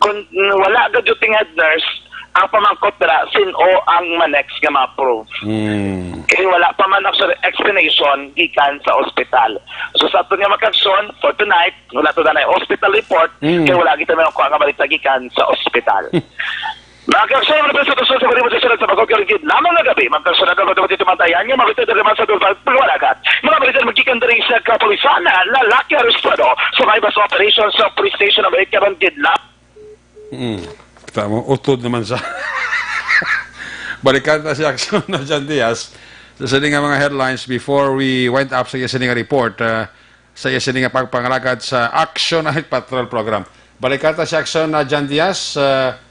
Kung wala agad yung head nurse, ang pamangkot na sino ang manex nga ma-approve. Kaya wala pa man actually explanation gikan sa ospital. So sa ito nga mag-action, for tonight, wala ito na hospital report, kaya wala kita na kuha nga balita gikan sa ospital. Mag-action naman sa tusod sa pag-ibig sa pag-ibig lamang na gabi, mag-action na dapat ito mantayan niya, mag-ito na naman sa tulad pagwalagat. Mga balita magikan rin sa kapulisana, lalaki arestado sa may bus operations sa police station ng Karon Kidnap. Tama, utod naman sa balikan na si Action na Jan Diaz sa sining nga mga headlines before we went up sa sining nga report sa sining nga pagpangalagad sa Action Night Patrol program. Balikan na si Action na Jan Diaz.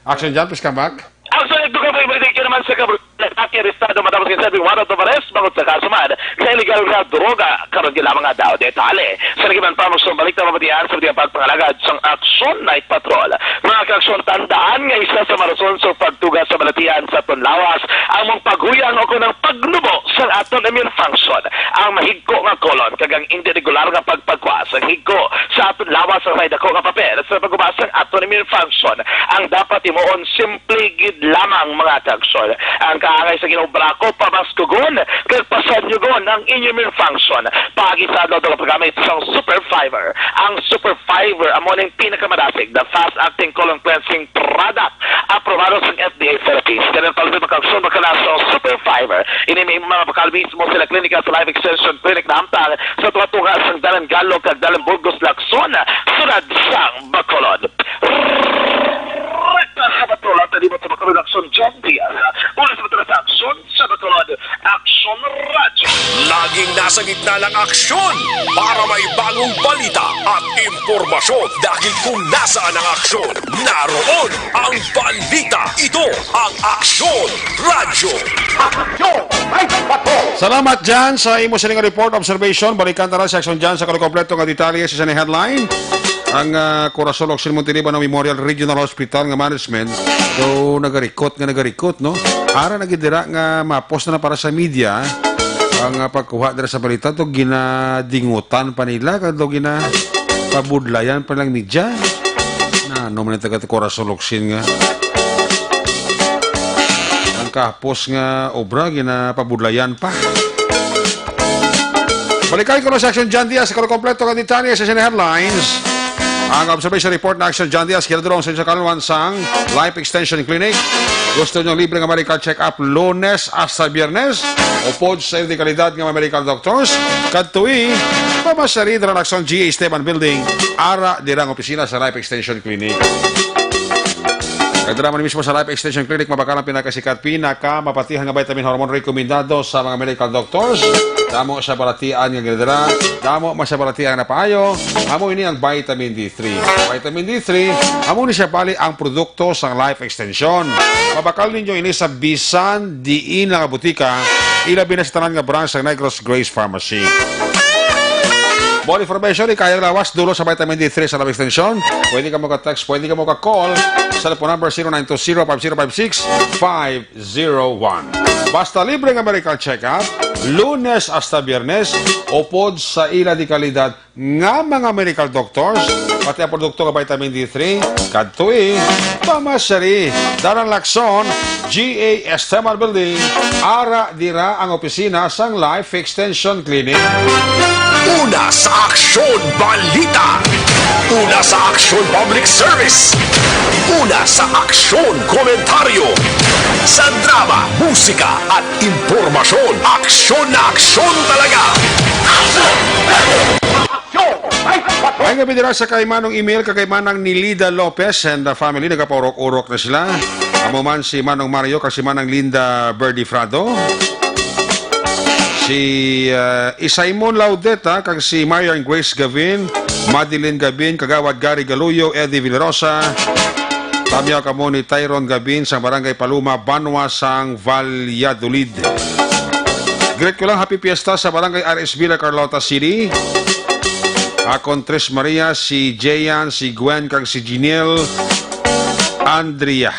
Action Jan, please come back. Action, ito ka ba ibalik naman sa lalaki arestado matapos yung sabi warrant of arrest bangot sa kasuman sa illegal nga droga karon gila mga daw detale. Sa nagiman pa magsumalik na mabatian sa mga pagpangalagad sa Action Night Patrol. Mga ka-aksyon, tandaan nga isa sa marason sa pagtugas sa balatian sa Tonlawas ang mong paghuyang o ng pagnubo sa aton immune function. Ang mahigko nga kolon kagang irregular nga pagpagwas ang higko sa aton lawas sa dako nga papel sa pagubas ang aton immune function. Ang dapat imuon simple gid lamang mga ka-aksyon. Ang kaangay sa ginobrako pamaskugon kag pasanyogon ang immune function. Pagisado ito paggamit sa Super Fiber. Ang Super Fiber amo ning pinakamadasig the fast-acting colon cleansing product aprobado sa FDA therapies. Ganun pala sa mag-aksyon makalaso Super Fiber. Ini may mga pakalmismo sila klinika sa Life Extension Clinic na amtang sa tuwa-tunga sa Dalan Gallo kag Dalan Burgos Lacson sunod sang Bacolod. Sa Bacolod, tadi mo sa Bacolod Action John Diaz. Ulit sa Action sa Bacolod Action Radio. Laging nasa gitna ng aksyon para may bagong balita at impormasyon dahil kung nasaan ang aksyon, naroon ang balita. Ito ang Aksyon Radio. Salamat dyan sa imo sining report observation. Balikan na sa Action dyan sa kompleto nga detalye sa sining headline. Ang Corazon Oxin Montiliban ng Memorial Regional Hospital nga management so nagarikot, no? Ara nagidira nga mapos na para sa media ang pagkuha dira sa balita to ginadingutan pa nila kadto pabudlayan pa lang media na no man taga Corazon Oxin nga ang kapos nga obra ginapabudlayan pa. Balikan ko na sa Action Jan Diaz sa kompleto nga detalye sa sining headlines. Ang observation report na Action Jan Diaz kinadurong sa Kaluan sang Life Extension Clinic. Gusto nyo libre nga medical check-up Lunes hasta Biyernes o pod sa kalidad nga medical doctors kadtui pamasari dira ng Action GA Esteban Building ara dirang opisina sa Life Extension Clinic. Kadra man mismo sa Life Extension Clinic mabakalang pinakasikat mapatihan nga vitamin hormone rekomendado sa mga medical doctors. Damo sa balatian nga ginadara, damo sa balatian na paayo, amo ini ang vitamin D3. Vitamin D3, amo ni siya bali ang produkto sa Life Extension. Mabakal ninyo ini sa bisan diin nga butika, ilabi na sa tanan nga branch sa Negros Grace Pharmacy. More information, kaya lawas dulo sa vitamin D3 sa Life Extension. Pwede ka mo ka-text, pwede ka mo ka-call sa telephone number 0920-5056-501. Basta libre nga medical check-up, Lunes hasta Biyernes, upod sa ila di kalidad nga mga medical doctors, pati ang produkto nga vitamin D3, kadtui, pamasari, Daran Lacson, GA Esteban Building, ara dira ang opisina sang Life Extension Clinic. Una sa Aksyon Balita. Una sa Aksyon Public Service. Una sa Aksyon Komentaryo. Sa drama, musika at impormasyon. Aksyon na aksyon talaga. Ay nga bidira sa kaimanong email kakaimanang ni Lida Lopez and the family nagapaurok-urok na sila. Amo man si Manong Mario kasi Manang Linda Berdifrado. Si Isaimon Laudeta kag si Marian Grace Gavin, Madeline Gavin, kagawad Gary Galuyo, Eddie Villarosa, Tamyaw ka mo ni Tyron Gabin sa Barangay Paluma, Banwa, sang Valladolid. Great ko lang, happy fiesta sa Barangay RSB La Carlota City. Akon Tres Maria, si Jayan, si Gwen, kang si Jinil, Andrea.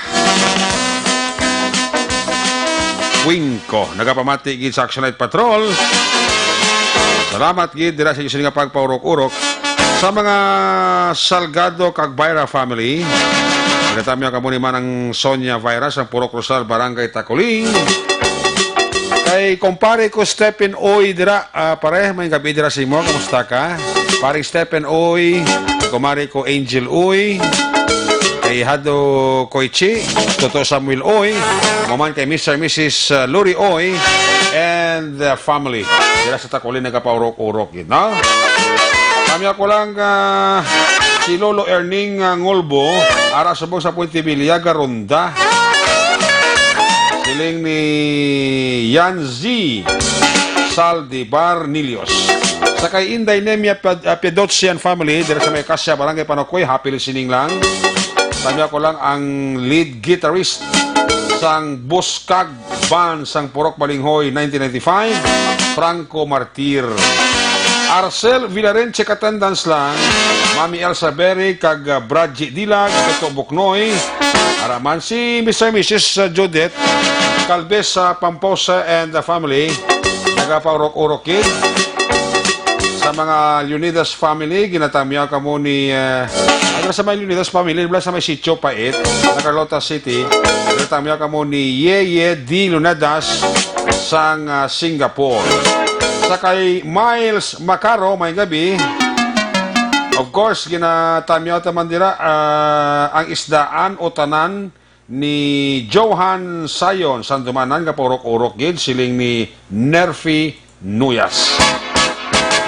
Wingko, nagapamati gid sa Action Night Patrol. Salamat gid dira sa inyo nga pagpaurok-urok sa mga Salgado kag Baira family. Nagtamya kamo ni Manang Sonia Virus ang Purok Rosal, Barangay Tacoling. Kay kumpare ko Stephen Oy dira, pare may gabi dira sa imo, kamusta ka? Paring Stephen Oy, kumare ko Angel Oy, kay Hado Koichi, Toto Samuel Oy, maman kay Mr. and Mrs. Luri Oy, and the family. Dira sa Tacoling nagapaurok-urok yun, no? Kami ako lang si Lolo Erning Ngolbo, ara subong sa Puente Biliaga, Ronda. Siling ni Yanzi Saldivar Nilios. Sa kay Inday Nemia Pedotsian family, dira sa may Kasya, Barangay Panokoy, happy listening lang. Kami ako lang ang lead guitarist sang Buskag Band sang Purok Balinghoy 1995, Franco Martir. Arcel Villarenche katandans lang, Mami Elsa Berry kag Bradji Dilag, Toto Buknoy, araman si Mr. and Mrs. Jodette Calves sa Pamposa and the family, nagapaurok-urok kid. Sa mga Leonidas family, ginatamya ka mo ni sa mga Leonidas family, wala sa may Sitio Pait, na Carlota City, ginatamya ka mo ni Yeye D. Leonidas sang Singapore. Sa kay Miles Macaro, may gabi, of course, ginatamya taman dira ang isdaan o tanan ni Johan Sayon, Sandumanan, kapurok-urok gid, siling ni Nerfi Nuyas.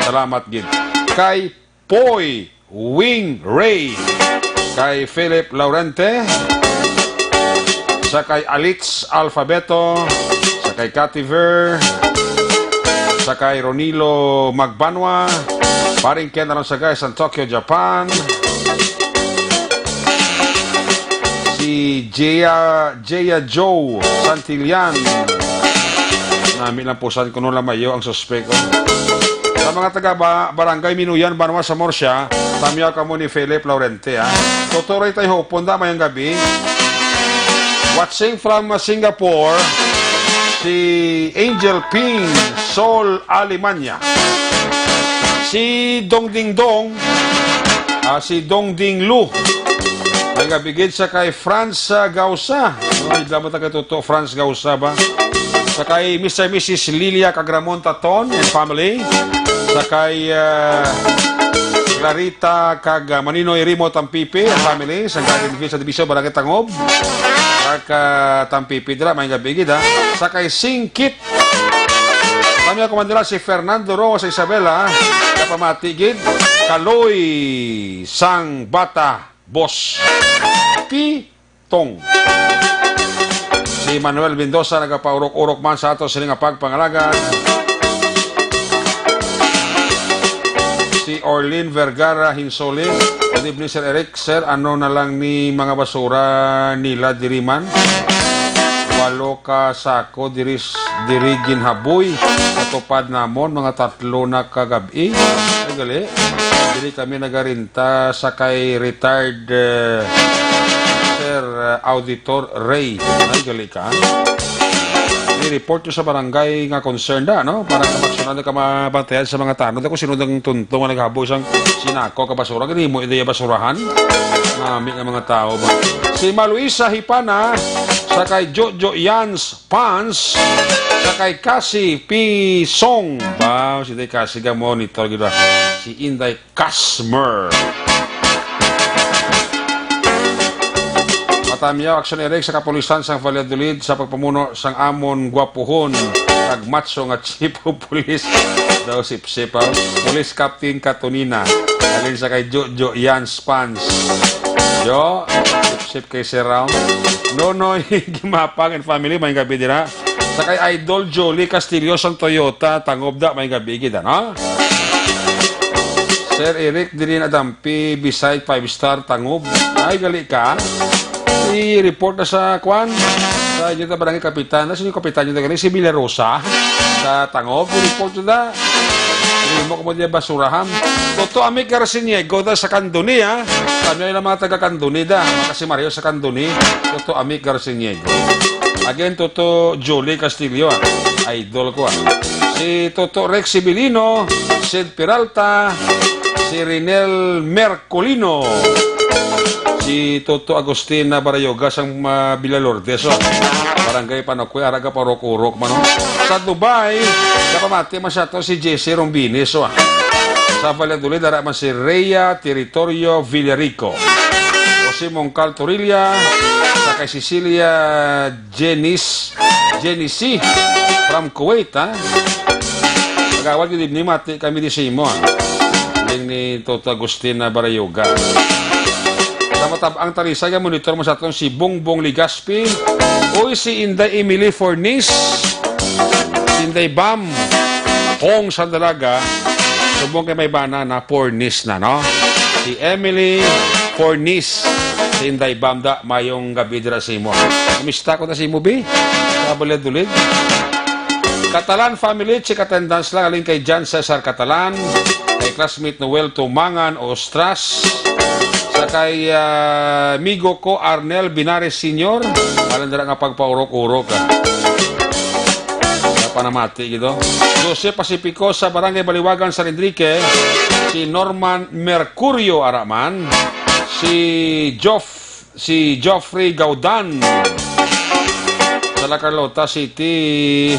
Salamat gid. Kay Poy Wing Ray, kay Philip Laurente, sa kay Alitz Alfabeto, sa kay Cativer, sa kay Ronilo Magbanwa, paring Ken na lang sa guys sa Tokyo, Japan. Si Jaya Joe Santillan, namin lang po saan ko nung lamayo ang suspect ko. Sa mga taga Barangay Minuyan, Banwa sa Morsya, tamya ka mo ni Philip Laurente. Tutuloy tayo hupunda mayang gabi. Watching from Singapore, si Angel Ping Sol Alemania, si Dong Ding Dong, si Dong Ding Lu, nagabigid sa kay Franz Gausa. Hindi mo taga totoo, Franz Gausa ba? Sa kay Mr. and Mrs. Lilia Cagramon Taton and family. Sa kay Clarita kag Maninoy Rimo Tampipi and family. Sa kay sa Division Barangay Tangob. Tampipi dira, may gabigid ha. Sa kay Singkit, kami ako mandira si Fernando Roa sa Isabela, kapamatigid, Kaloy sang Bata Boss Pitong. Si Manuel Mendoza nagapaurok-urok man sa ato siling pagpangalagan. Si Orlin Vergara Hinsoli, good evening Sir Eric. Sir, ano na lang ni mga basura nila diriman? 8 ka sako diri ginhaboy katupad namon mga 3 na kagabi. Ay gali, diri kami nagarinta sa kay retired Sir Auditor Ray. Ay gali ka. I-report nyo sa barangay nga concerned no? Para kamaksunod ka mabantayan sa mga tanod. Ako sinunod ang tuntong nga naghaboy sang sinako ka basura. Gani mo ideya basurahan? Nami nga mga tao ba? Si Maluisa Hipana, sa kay Jojo Yans Pans, sa kay Kasi P. Song. Ba, si Day Kasi ga monitor gila. Si Inday Kasmer. Matamyaw Action Eric sa kapulisan sang Valladolid sa pagpamuno sang amon gwapuhon kag matso nga chief of police daw si Psipaw, Police Captain Katunina, alin sa kay Jojo Yan Spans. Jo, sip kay Serao. Nonoy Gimapang and family may gabi dira. Sa kay Idol Jolie Castillo sang Toyota Tangob da may gabi gid no? Sir Eric diri na dampi beside 5-star Tangob. Ay gali ka. report na sa Kwan. Sa inyo na barangay kapitan. Nasa yung kapitan nyo na ganun, si Villarosa. Sa Tangog, report na. Hindi mo ko mo niya basurahan. Toto amik Garciniego da sa Candoni, ha? Kami yung mga taga-Candoni da. Kasi Mario sa Candoni. Toto amik Garciniego. Again, Toto Jolie Castillo, ha? Idol ko, ha? Si Toto Rex Sibilino, Sid Peralta, si Rinel Mercolino, si Toto Agustina Barayogas ang Bilalordes, oh. Barangay Panokoy, Araga Parok-Urok, mano. Sa Dubai, kapamati masyato si Jesse Rombinis, oh. Sa Valladolid, dara man si Rhea Territorio Villarico. O si Mongcal Torilla, sa kay Cecilia Genisi from Kuwait, ha. Pagawag yung ni Mati, kami di Simo, ha. Ni Toto Agustina Barayoga. Ang tarisa yung monitor mo sa itong si Bongbong Ligaspi o si Inday Emily Fornis, si Inday Bam Hong Sandalaga, subong kay may bana na Fornis na, no? Si Emily Fornis, si Inday Bam da mayong gabi dira si mo. Kumista ko na si mo, bi? Kabalad-ulid. Catalan family, check attendance lang alin kay John Cesar Catalan, kay classmate Noel Tumangan Ostras, sa kay amigo ko Arnel Binares Sr. Alam na nga pagpaurok-urok, ha. Panamati, gitu. Jose Pacifico sa Barangay Baliwagan, San Enrique, si Norman Mercurio Araman, si Geoffrey Gaudan sa La Carlota City,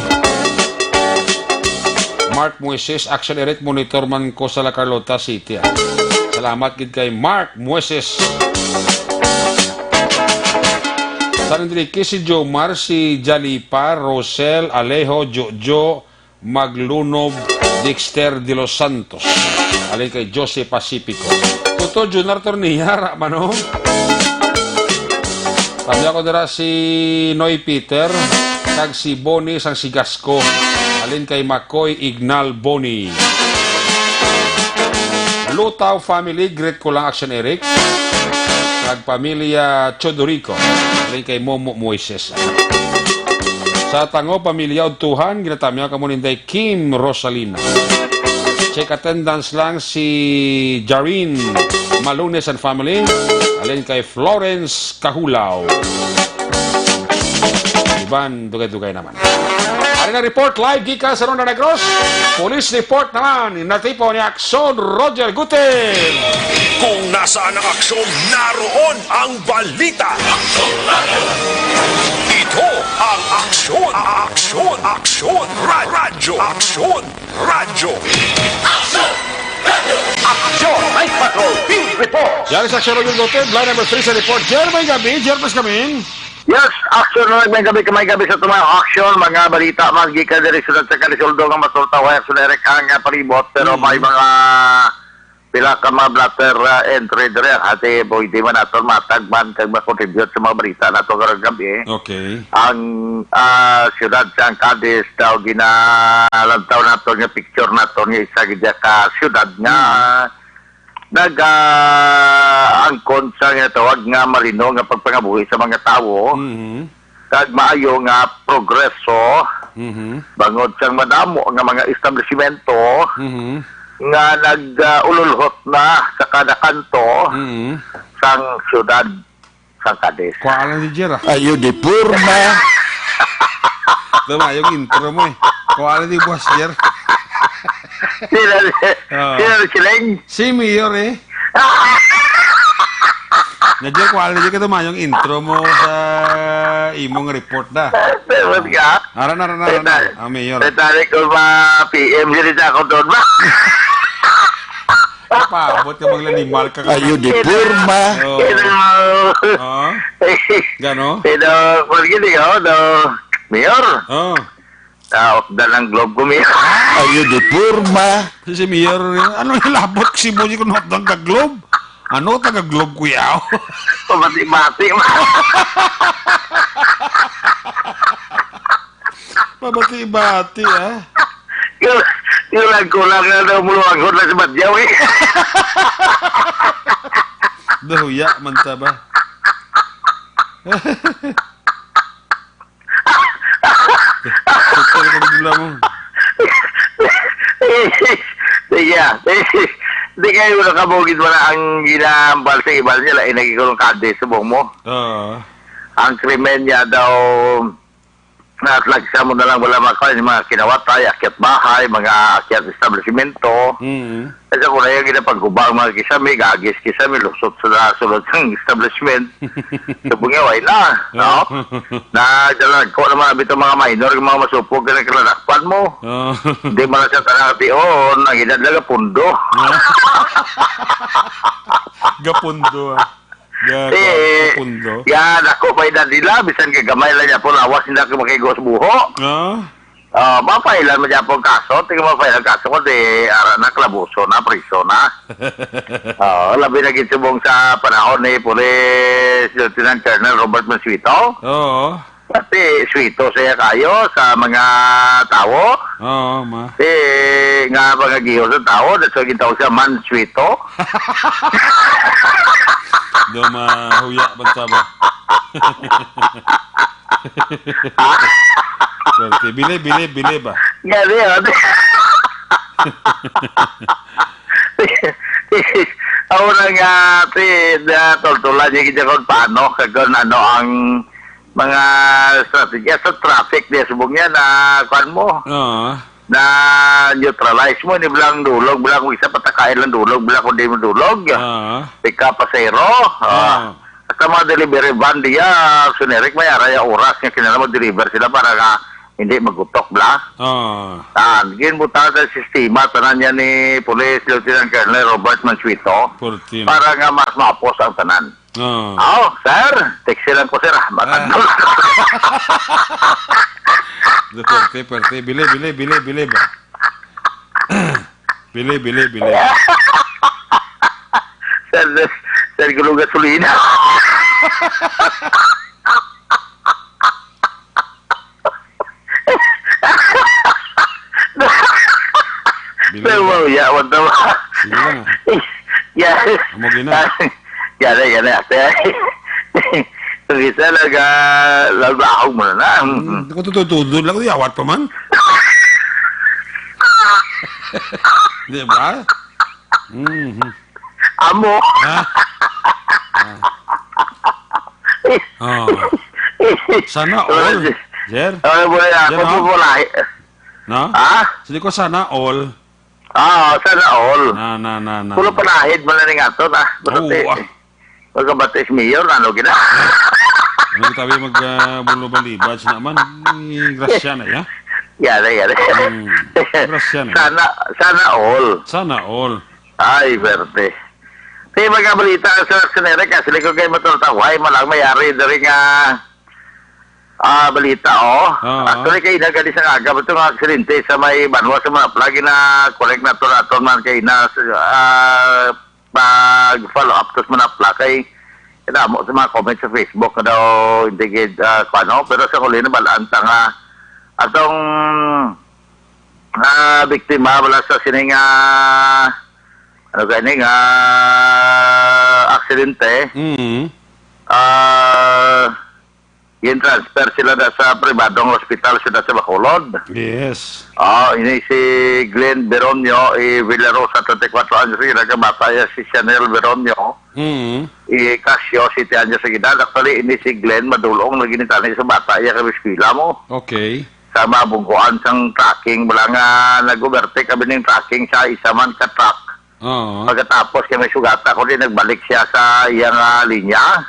Mark Moises, Action Eric, monitor man ko sa La Carlota City, ha. Salamat gid kay Mark Moises. San Enrique, si Jomar, si Jalipa, Rosel, Alejo, Jojo, Maglunob, Dexter de los Santos. Alin kay Jose Pacifico. Toto, Junar Tornillar, mano. Kami ako dira si Noy Peter, kag si Boni sang Sigasco. Alin kay Makoy Ignal Boni. Lutaw family, great ko lang Action Eric. Kag pamilya Chodorico. Alin kay Momo Moises. Sa Tango, pamilya Udtuhan, ginatamya ka mo ninday Kim Rosalina. Check attendance lang si Jarin Malunes and family. Alin kay Florence Kahulaw. Iban, dugay-dugay naman. Ari na report live gika sa Ronda Negros. Police report naman natipo ni Akson Roger Guten. Kung nasaan ang aksyon, naroon ang balita. Ito ang aksyon, aksyon, radyo, aksyon, radyo. Aksyon, Night Patrol, Field Report. Yan sa Akson Roger Guten, line number 3 sa report. Jeremy Gabi, Jeremy Gamin. Yes, action na may gabi sa tumayong action, mga balita, magiging direksyon sa kalisuldo ng masulta, wala sa direct ang palibot, pero may mga pila ka mga blatter entry dire, ati po hindi man nato matagman, kag makontribute sa mga balita na ito karang gabi. Okay. Ang siyudad sa Cadiz daw ginalantaw nato nga picture nato nga isa gidya ka siyudad nga nag-angkon sa nga tawag nga marino nga pagpangabuhi sa mga tao. Kag maayo nga progreso bangod sang madamo nga mga establishmento nga nag-ululhot na sa kada kanto sang siyudad sa Cadiz. Kuala ni Jera. Ayo di purma. Diba, yung intro mo eh. Kuala ni Boss Jer. Sino siling? Si Mayor eh. Nadya kuala niya ka yung intro mo sa imong report na. Tewad ka? Aran. Mayor. Tari ko PM siya ako doon ba? Paabot ka maglanimal ka. Ayo di purma. Gano? Pero, kung gini ko, Mayor, da ng globe ko, Mayor. Ayo di purma. Si Mayor, ano hilabot si Boji kung not ng kaglob? Ano taga-globe kuya? Pabati-bati, Pabati-bati, ah. Yung nagkulang na daw muluwagod na si Badyaw, eh. Dahuya, man ta ba? Tutor ka bigla mo. Sige, di kayo nakabugid mo na ang ginambal sa ibal niya, lain nagkikulong kade sa buong mo. Ang krimen niya daw, natlagsa mo na lang wala makain, mga kinawatay, akyat bahay, mga akyat establishmento. Kasi kung na yung ginapagubang mga kisame, gagis kisame, lusot sa sulod ng establishment. Sabungaway na, no? Na, dyan ko naman abito mga minor, yung mga masupog na kalalakpan mo. Hindi mo na siya tanakation, ang inadlaga pundo. Gapundo Gapundo. Yan, ako pa nila, bisan kagamay lang niya po, lawas hindi ako makigos buho. Mapailan mo dyan po kaso, tingin mapailan kaso ko, di na klabuso na, priso na. Labi na gitsubong sa panahon ni Police Lieutenant Colonel Robert Mansueto. Kasi sweeto siya kayo sa mga tao. Nga mga giho sa tao, that's why gitaw siya Mansueto. Do mahuya banta ba? Bili ba? Gani yun. Ako na nga, toltola niya kita kung paano, kagawin ano ang mga strategy sa traffic niya, subong niya na, kuhan mo, na neutralize mo, hindi bilang dulog, bilang kung isa patakain lang dulog, bilang kung di mo dulog, pick up pasero, at sa mga delivery van diya, sunerik may araya oras nga kinala mo deliver sila para nga hindi magutok bla. Gin buta sa sistema tanan niya ni Police Lieutenant Colonel Robert Mansueto para nga mas mapos ang tanan. Sir, text lang ko sir. Matandol. Perte, bili ba? Bili. Sir, gulong gasolina. Sir, ya, wala ba? Sige lang. Amo gina. Yan. Isa lang, lalbahaw mo na. Ako tutudod lang, yawat pa man. Di ba? Amo. Sana all. Jer? Ano No? Sige ko sana all. Sana all. Na. Pulo panahid mo na rin ato na. Magkabatis mayor, ano gina? Ano tabi magbulo balibad naman? Grasya na, ya? Yari. Grasya na. Sana all. All. Ay, verte. Kaya magkabalita sa Senere, kasi ko kayo matutaway, malang mayari dari nga balita, Actually, kayo nagali sa aga, ito nga aksidente sa may banwa sa mga plagi na collect na to man kayo na pag-follow up to sa mga plakay. Mo sa mga comments sa Facebook na daw hindi pero sa huli na balanta nga atong biktima wala sa sining aksidente. Yung transfer sila na sa pribadong hospital sila sa Bacolod. Yes. Ini si Glenn Beronio, Villarosa, 34 anos, nagkabataya si Chanel Beronio. Casio, 7 anos sa gina. Actually, ini si Glenn madulong na ginitani sa bataya kami skila mo. Okay. Sa mabungkuan sang tracking, wala nga nag-uberte kami ng tracking sa isa man ka-truck. Pagkatapos kami sugata ko din, nagbalik siya sa iyang linya.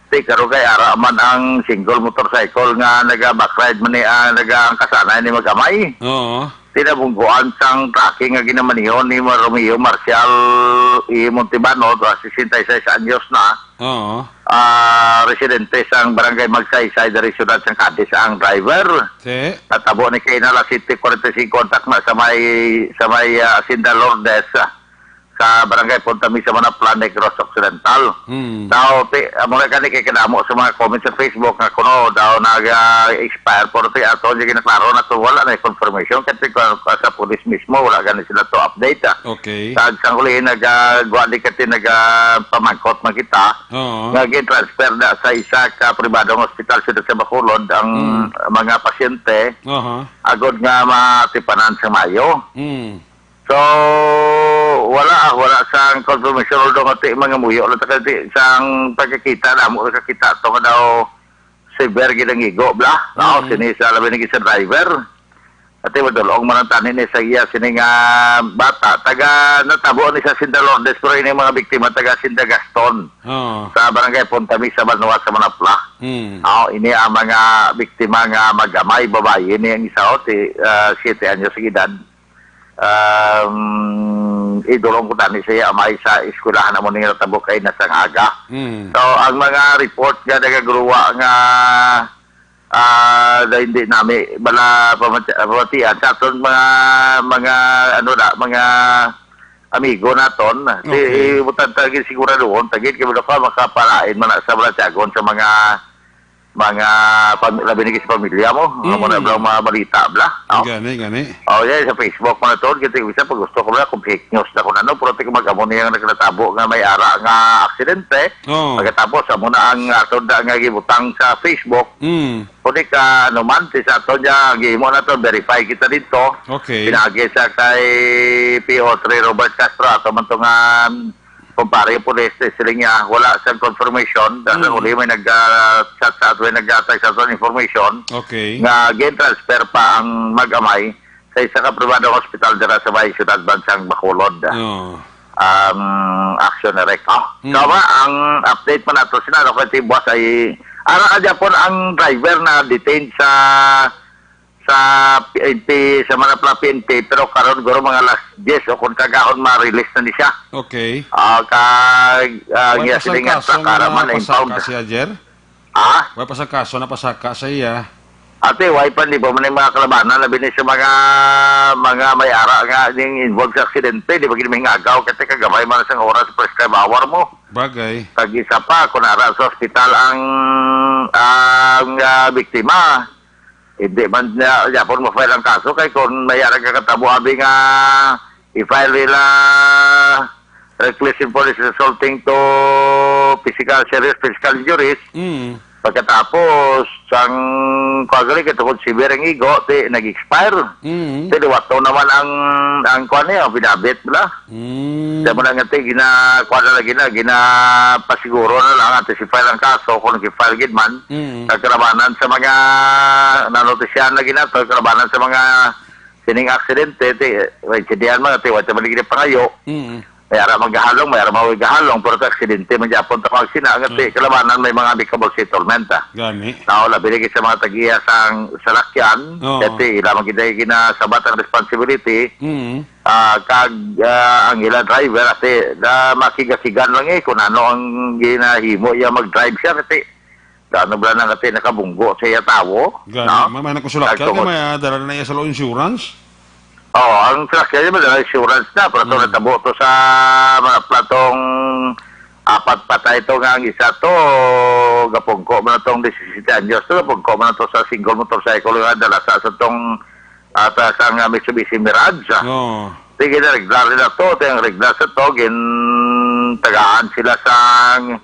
Karo kay ara man ang single motorcycle nga naga-backride man ni ang kasanay ni magamay. Tinabungguan sang tracking nga ginamanihon ni Romeo Marcial Montibano, 66 anyos na. Residente sang barangay Magsaysay dari syudad sang Cadiz ang driver. Natabo ni kay na la City 45 kontak na sa may Hacienda Lourdes sa barangay Punta Misa Manapla, Negros Occidental. Daw muna kani kay kadamo sa mga comments sa Facebook nga kuno daw nag-expire pero ato di ginaklaro na to wala na confirmation kasi sa police mismo wala gani sila to update. Okay. Sa huli nag-guwadi kati nag-pamangkot man kita. Nag-transfer na sa isa ka pribadong hospital sa Bacolod ang mga pasyente agod nga matipanan sa Mayo. So wala sang confirmation although ngati mga muyo lang takati sang pagkakita na mo kakita to nga daw severe gidang igo bla sini sa labi ni sa driver ati madulong man tanin ni sa iya sini nga bata taga natabo ni sa Sindalordes pero ini mga biktima taga Sindagaston sa barangay Punta Misa Banua sa Manapla. Ini ang mga biktima nga magamay babae ini ang isa 7 anyos sa edad. Idulong ko tani siya amay sa eskwelahan na mo nila tabok kay nasang aga. So ang mga report nga nagagruwa nga hindi nami bala pamatian sa aton mga mga amigo naton di butan tagi siguro doon tagit kay ka makapalain man sa Balacagon sa mga labi ni sa pamilya mo mo na mga balita bla Gani. sa Facebook mo na to kita bisa pag gusto ko na kung fake news na kung ano pero tika magamo niya naglatabo nga may ara nga aksidente pagkatapos amo na ang ato nga gibutang sa Facebook kundi ka man si sa ato niya gimo na to verify kita dito pinagi sa kay PO3 Robert Castro ato man to nga kumpare yung police sila niya wala sa confirmation dahil uli may nag-chat sa ato nag-atay sa ato information nga gen-transfer pa ang mag-amay sa isa ka privado hospital dira sa Bay Ciudad Bansang Bacolod action na rek so ang update pa nato sinalo kasi boss ay ara Japon ang driver na detained sa PNP sa Manapla PNP pero karon guro mga last 10 o kung kagahon ma-release na ni siya. Nga silingan sa karaman na impound. Wala pa sa kaso napasaka sa iya. Ate, why pa di ba man yung mga kalabanan labi ni sa mga may-ara nga yung involved sa aksidente di ba gini may ngagaw kasi kagamay man sa oras prescribe hour mo. Bagay. Tag-isa pa kung nara sa hospital ang biktima. Hindi man Japon mo file ang kaso kay kung mayara ka katabo abi nga i-file nila reckless police resulting to serious physical injuries pagkatapos ang kagali katungkol severe ang igo nag-expire wato naman ang kuwan niya pinabit bala sa mo lang ito ginapasiguro na lang ito si file ang kaso kung nag-file gidman karabanan sa mga nanotisyan na ginato karabanan sa mga sining aksidente insidihan mga ito wata maligid pangayo may ara maghahalong, may ara mawigahalong, pero aksidente man Japon takang sina, ngati kalabanan may mga amicable settlement. Gani. Wala binigay sa mga tagiya sang salakyan, kasi ilamang kita ginasabat ang responsibility, ang ilang driver, kasi makiga-kigan lang kung ano ang ginahimo iya mag-drive siya, kasi gaano ba na kasi nakabunggo sa iya tawo. Gani, may nakusulakyan, may dala na iya sa law insurance. Ang sasakyan niya madala insurance na pero ito natabo to sa mga platong apat patay ito nga ang isa to gapungko man itong 17 anyos to gapungko man ito sa single motorcycle nga dala sa itong sang Mitsubishi Mirage sige na reglar nila to ito yung reglar sa to tagaan sila sang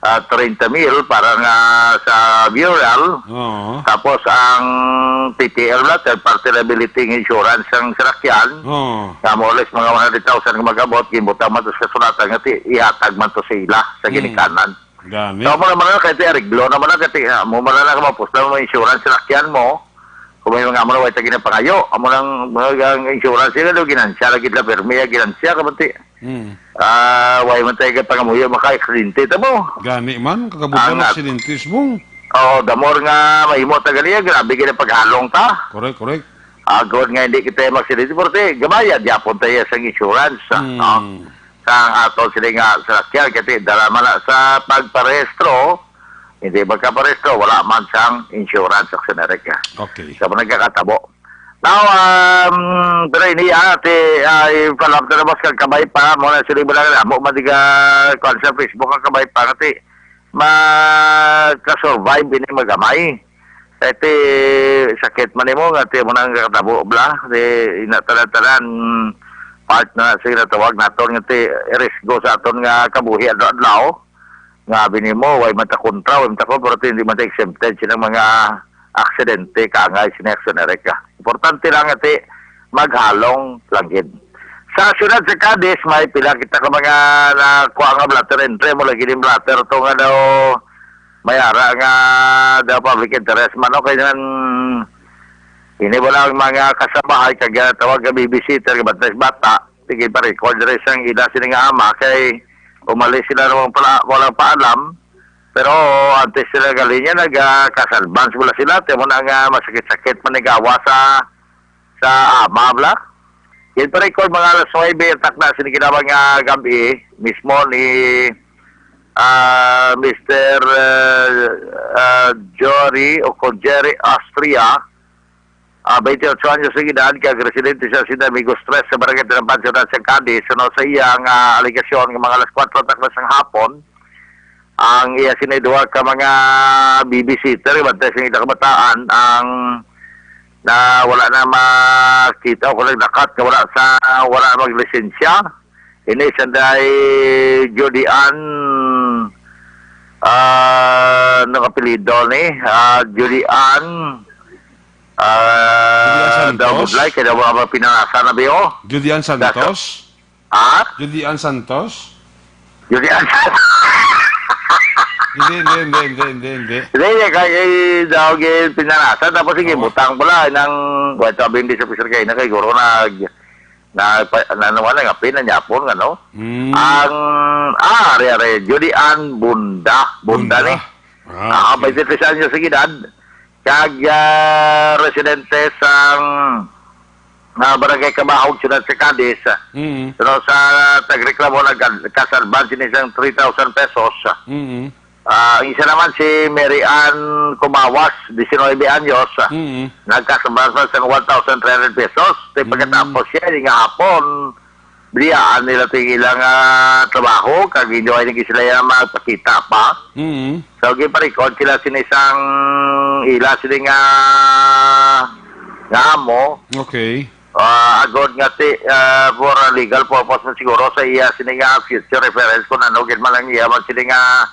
30 mil para nga sa burial tapos ang TTL na third party liability insurance ang sarakyan kamoles mga 100,000 nga magabot gimbutang man to sa kasulatan nga ihatag man to sa ila sa ginikanan so mo naman na kahit ariglo naman na kahit mo man na kamapos na mo insurance sarakyan mo kung may mga amon na wait na pangayo amo lang mga insurance sila do ginansya lagi la permiya ginansya kabati way man tayo pangamuyo maka-aksidente tamo gani man kakabutan ng aksidentes mo damor nga mahimo tagaliya grabe gina paghalong ta correct agod nga hindi kita mag-aksidente porque gabayad yapon tayo sa insurance sa ato sila nga sa lakyan kasi dala man sa pagparehistro hindi magkaparehistro wala man sang insurance aksionary ka okay sa nagkakatabo Now, pero ini ate ay palap na mas kag kabay pa mo na sila ba mo madiga kon sa Facebook ang kabay pa ati ka-survive ini magamay. Ete sakit man mo ati mo nang katabo bla di inatalan part na sila tawag naton ngati risgo sa aton nga kabuhi adlaw nga bini mo way mata kontra way mata ko pero hindi man exempted sila mga aksidente kangay sinexonerek ka. Importante lang ati maghalong langgid. Sa syudad sa Cadiz, may pila kita ka mga nakuha nga blatter entry mo lagi din blatter to nga daw mayara nga daw public interest man o kaya ini wala ang mga kasabahay kaya tawag nga babysitter ka batas bata tigil pa record rin siyang ila sila nga ama kay umalis sila naman pala walang paalam. Pero antes sila galinya nagkasalbans mula sila temo na nga masakit-sakit manigawa sa ama bla. Yan pa record mga alas 9 tak na siniginawang nga gabi mismo ni Mr. Jory o Jerry Austria 28 anyos sa edad kag residente sa Sinamigo Stress sa barangay Tinapan sa Cadiz sa iyang aligasyon ng mga alas 4 tak na sang hapon ang iya sinidwa ka mga babysitter bantay sa ida kabataan ang na wala na makita o kulang nakat ka wala maglisensya ini sanday Judy Ann ng apelido ni Judy Ann daw budlay kaya mga pinangasa na biyo Julian Santos? Julian Santos? Judy Ann Hindi. Hindi, kaya daw pinanasa, tapos sige, butang pala, ng, wala sabihin din sa officer kayo, na kay Guro naman nga, pinanyapon, ano? Ang, Judy Ann Bunda ni. 23 anyos sa edad, kag residente sa barangay Kabahog, Ciudad sa Cadiz. Pero sa tagreklamo, nagkasalban sinisang 3,000 pesos. Isa naman si Mary Ann Kumawas, 19 anyos, nagkasabas sa 1,300 pesos. Pagkatapos siya, yung hapon, biyaan nila ilang trabaho, kag-enjoy nila sila yung magpakita pa. So, giparikod sila sinisang ila sila nga amo. Okay. Agod nga for legal purpose na siguro sa iya sininga future reference kung ano, malang iya man sininga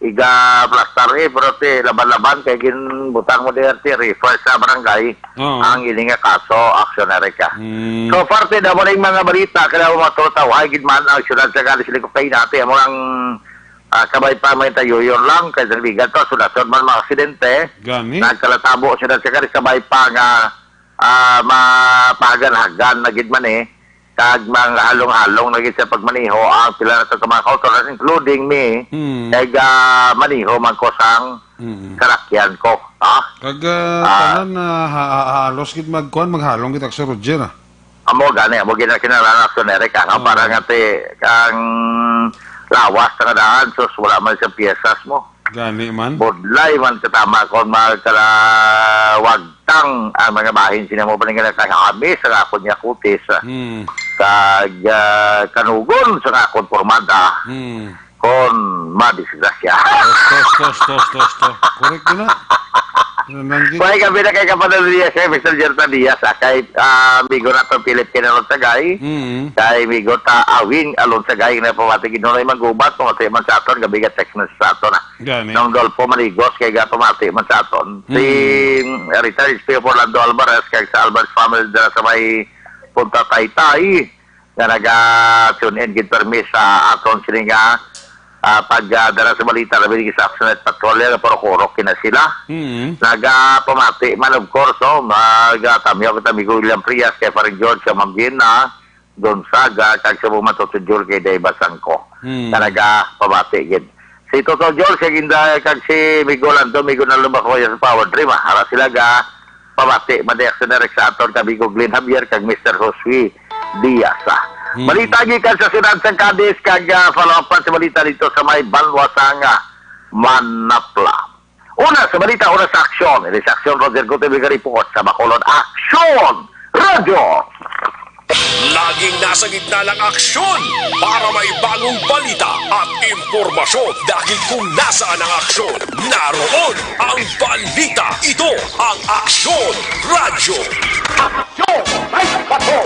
iga plastar pero laban-laban kay ginbutang mo din refer sa barangay ang ini nga kaso aksyonere ka. So parte na mo mga balita kaya mo matutawa gidman ang syudad sa Cadiz ko kay natin mo ang kabay pa may tayo yun lang kay ligat to sulasod man mga aksidente nagkalatabo syudad sa Cadiz kabay pa nga mapagan-hagan na gidman kag mga halong-halong naging sa pagmaniho ang pila na ito mga kautoran including me maniho man ko sang karakyan ko kag tanan halos gid maghalong gid sa Roger amo kinahanglan aksyonere ka para nga kang lawas sa kadaan sus wala man sa piyesas mo gani man bodlay man katama kon magkalawagtang ang mga bahin sila mo paning kami sa akon niya kutis kag kanugon sa akon formada kon madisgrasya tos correct na Kaya kami na kay Kapatid Diaz Mr. Jerta Diaz kay migo na to Philip Kinalon Sagay kay migo ta awing alon Sagay na pamati ginunoy magubat pamati man sa aton gabigat text na sa aton nang Dolpo Maligos kay ga pamati man sa aton si retired Speaker Orlando Alvarez kay sa Alvarez family dala sa may Punta Taytay na naga-tune in gid permis sa aton sininga pagdala sa balita na binigay sa Action at Patrolya na puro-kurok kina sila. Nagpamati man of course, nagtamyo kita Migo William Frias kay Faring George sa Mambina, Gonzaga, kag sa bumatot si Jul kay Dave Basangko. Na nagpamati gid. Si Toto George kay ginda kag si Migo Lando, Migo na lumako sa Power Dream. Ara sila pamati madi-actionary sa aton kag Migo Glenn Javier kag Mr. Josue Diaz. Balita gikan sa Syudad sa Cadiz kag follow-up sa balita dito sa may Banwasanga, Manapla. Una sa balita, una sa aksyon. Ito sa aksyon, Roger Gutierrez report sa Bacolod. Aksyon! Radyo! Laging nasa gitna ng aksyon para may bagong balita at impormasyon dahil kung nasaan ang aksyon, naroon ang balita. Ito ang Aksyon Radyo. Aksyon! May bato!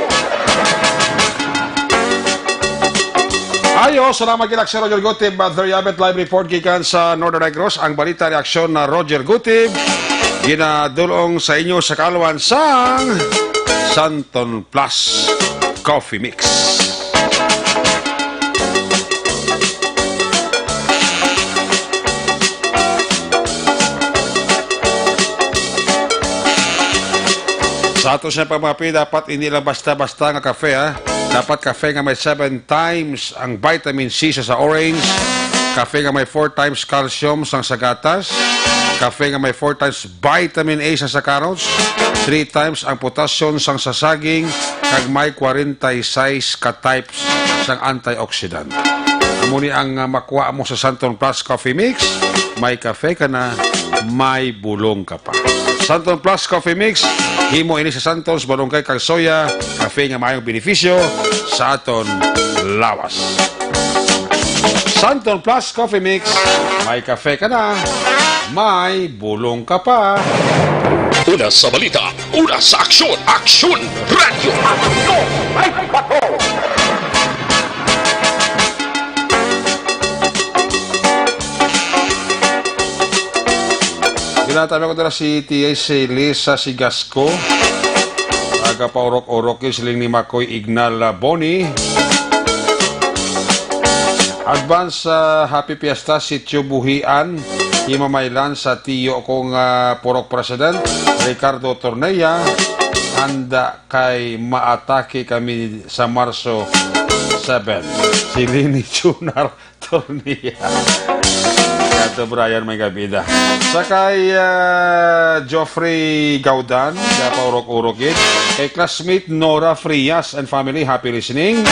Ayo, salamat kay Aksyon Roger Gutib. Dariabet live report gikan sa Northern Negros. Ang balita ni Aksyon na Roger Gutib ginadulong sa inyo sa kaalawan sang Santon Plus Coffee Mix. Sa ato siya pamapi, dapat hindi lang basta-basta nga kafe, ha? Dapat kafe nga may 7 times ang vitamin C sa orange, kafe nga may 4 times calcium sang sa gatas, kafe nga may 4 times vitamin A sa carrots, 3 times ang potassium sang sa saging, kag may 46 ka-types sang antioxidant. Amuni ang makuha mo sa Santon Plus Coffee Mix, may kafe ka na, may bulong ka pa. Santon Plus Coffee Mix, himo ini sa Santos, balongkay kag soya, kafe nga mayong benepisyo sa aton lawas. Santon Plus Coffee Mix, may kafe ka na, may bulong ka pa. Una sa balita, una sa aksyon, Aksyon Radyo. Aksyon! May bato! Ginatami ko dala si Tia si Lisa Sigasco, aga paurok-urok yung siling ni Makoy Ignal Boni. Advance Happy Fiesta si Tio Buhian, himamaylan sa tiyo kong purok president, Ricardo Torneya. Handa kay maatake kami sa Marso 7. Si Lini Chunar Torneya. Kato Brian may gabida. Sakay Geoffrey Gaudan, kaya paurok-urokit. Kay classmate Nora Frias and family, happy listening.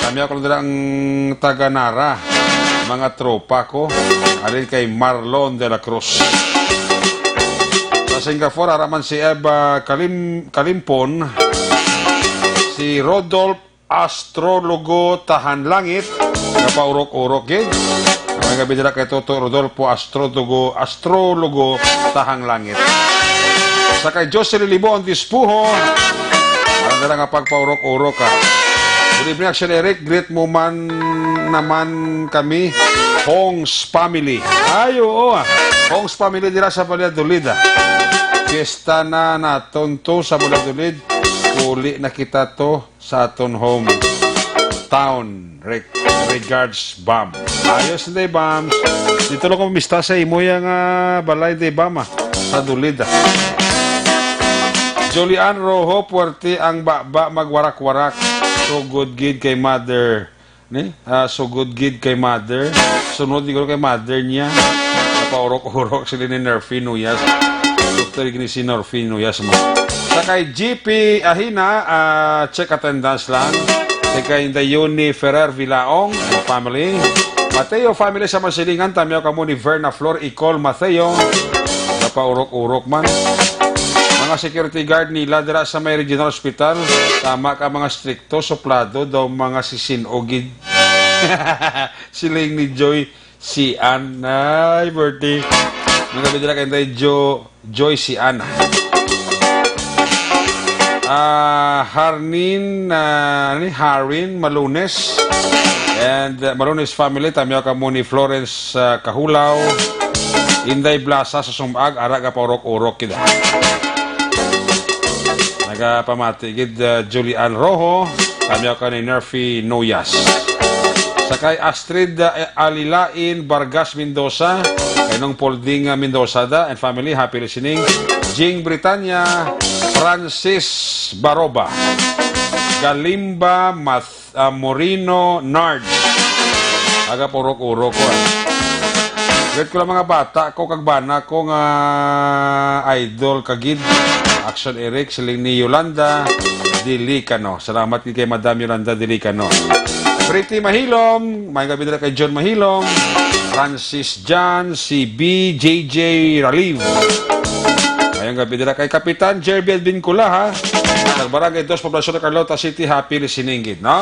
Kami ako lang ang taga-Nara, mga tropa ko. Alin kay Marlon de la Cruz. Sa Singapore, haraman si Eva Kalimpon, si Rodolph Astrologo Tahanlangit, kaya paurok-urokit. Ang gabi nila kay Toto Rodolfo Astrologo Tahang Langit. Sa kay Jocelyn Libon Dispuho, ang nila nga pagpaurok-urok ka. Good evening, Action Eric. Great mo man naman kami, Hong's Family. Ay, oo. Hong's Family nila sa Valladolid. Fiesta na naton to sa Valladolid. Uli na kita to sa aton home town. Regards, Bam. Ayos na Bams. Dito lang kumista sa imo yung balay de Bam, sa Dulid. Julian Rojo, puwerte ang baba magwarak-warak. So good gid kay mother. So good gid kay mother. Sunod ko kay mother niya. Napaurok-urok sila ni Nerfie Nuyas. Dr. Ignisi Nerfie Nuyas mo. Sa kay GP Ahina, check attendance lang. Kay Dayoni Ferrer Vilaong and family. Mateo family sa Masilingan, tamyaw kamo ni Verna Flor Icol Mateo. Napaurok-urok man. Mga security guard nila dira sa may regional hospital. Tama ka mga stricto, soplado daw mga sisinogid. Siling ni Joy si Anna. Ay, birthday. Nagabi dira kay Joy si Anna. Harin Malunes and Malunes family, tamyaw ka mo ni Florence Kahulaw, Inday Blasa sa Sumag, araga paurok-urok kita. Nagapamatigid Julian Rojo, tamyaw ka ni Nerfie Noyas. Sakay Astrid Alilain Vargas Mendoza, kanong Polding Mendoza and family, happy listening. Jing Britannia, Francis Baroba, Galimba Morino Nard. Aga purok-urok ko. Great ko lang mga bata ko kagbana ko nga idol kagid. Action Eric siling ni Yolanda Dilicano. Salamat kay Madam Yolanda Dilicano. Pretty Mahilom, may gabi nila kay John Mahilom, Francis John, si B, JJ Raliv. Ngayong gabi nila kay Kapitan Jerby Advincula, ha? Nagbarangay 2, Poblacion de Carlota City, happy listening, gid, no?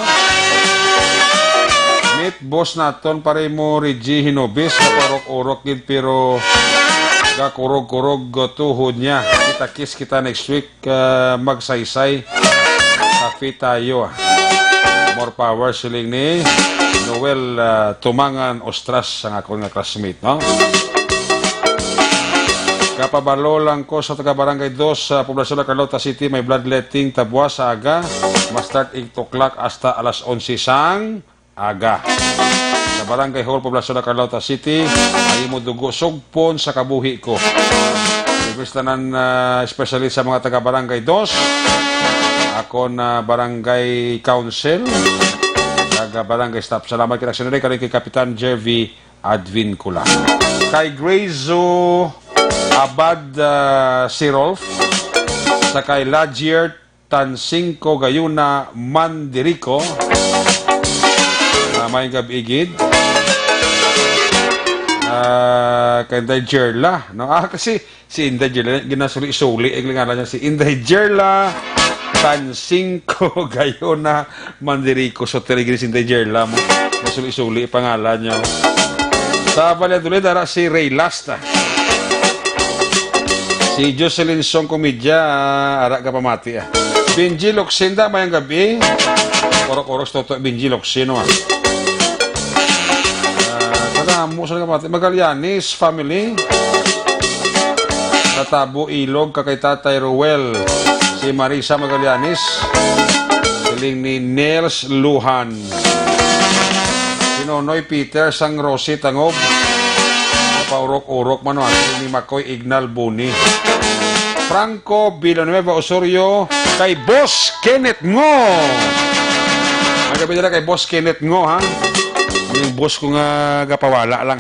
Meet boss naton pare mo Reggie Hinobis, kaparok-urok gid pero gakurog-kurog tuhod niya. Kita-kiss kita next week, magsaysay. Kafe tayo, More power siling ni Noel Tumangan Ostras ang ako nga classmate, no? Kapabalo lang ko sa taga-barangay 2 sa Poblacion de Carlota City, may bloodletting tabwa sa aga. Ma-start 8 o'clock hasta alas 11 sang aga. Sa Barangay Hall, Poblacion de Carlota City, ay mo dugo sugpon sa kabuhi ko. Ibestanan especially sa mga taga-barangay 2. Ako na barangay council, taga-barangay staff. Salamat kay Aksyon kay Kapitan Jervy Advincula. Kay Grazo Abad si Rolf, sa kay Lagier Tansingko Gayuna Mandirico, may gabigid, kay Inday Jerla, no? Kasi si Inday Jerla ginasuli-suli ang ngalan niya, si Inday Jerla Tansingko Gayuna Mandirico. So teligin si Inday Jerla mo, nasuli-suli pangalan niya. Sa Valladolid dara si Ray Lasta, si Jocelyn Song Komedya, ara ka pamati, Benji Loksinda, mayang gabi. Orok-oros toto Benji Loksino, Kadamo sa kapatid, Magallanes family. Natabo Ilog, kakay Tatay Ruel, si Marisa Magallanes, siling ni Nels Luhan, si Nonoy Peter Sang Rosi Tangob, paurok-urok manuan, ni Makoy Ignal Buni, Franco Villanueva Osorio, kay Boss Kenneth Ngo. Magabi nila kay Boss Kenneth Ngo, ha? Yung boss ko nga gapawala lang,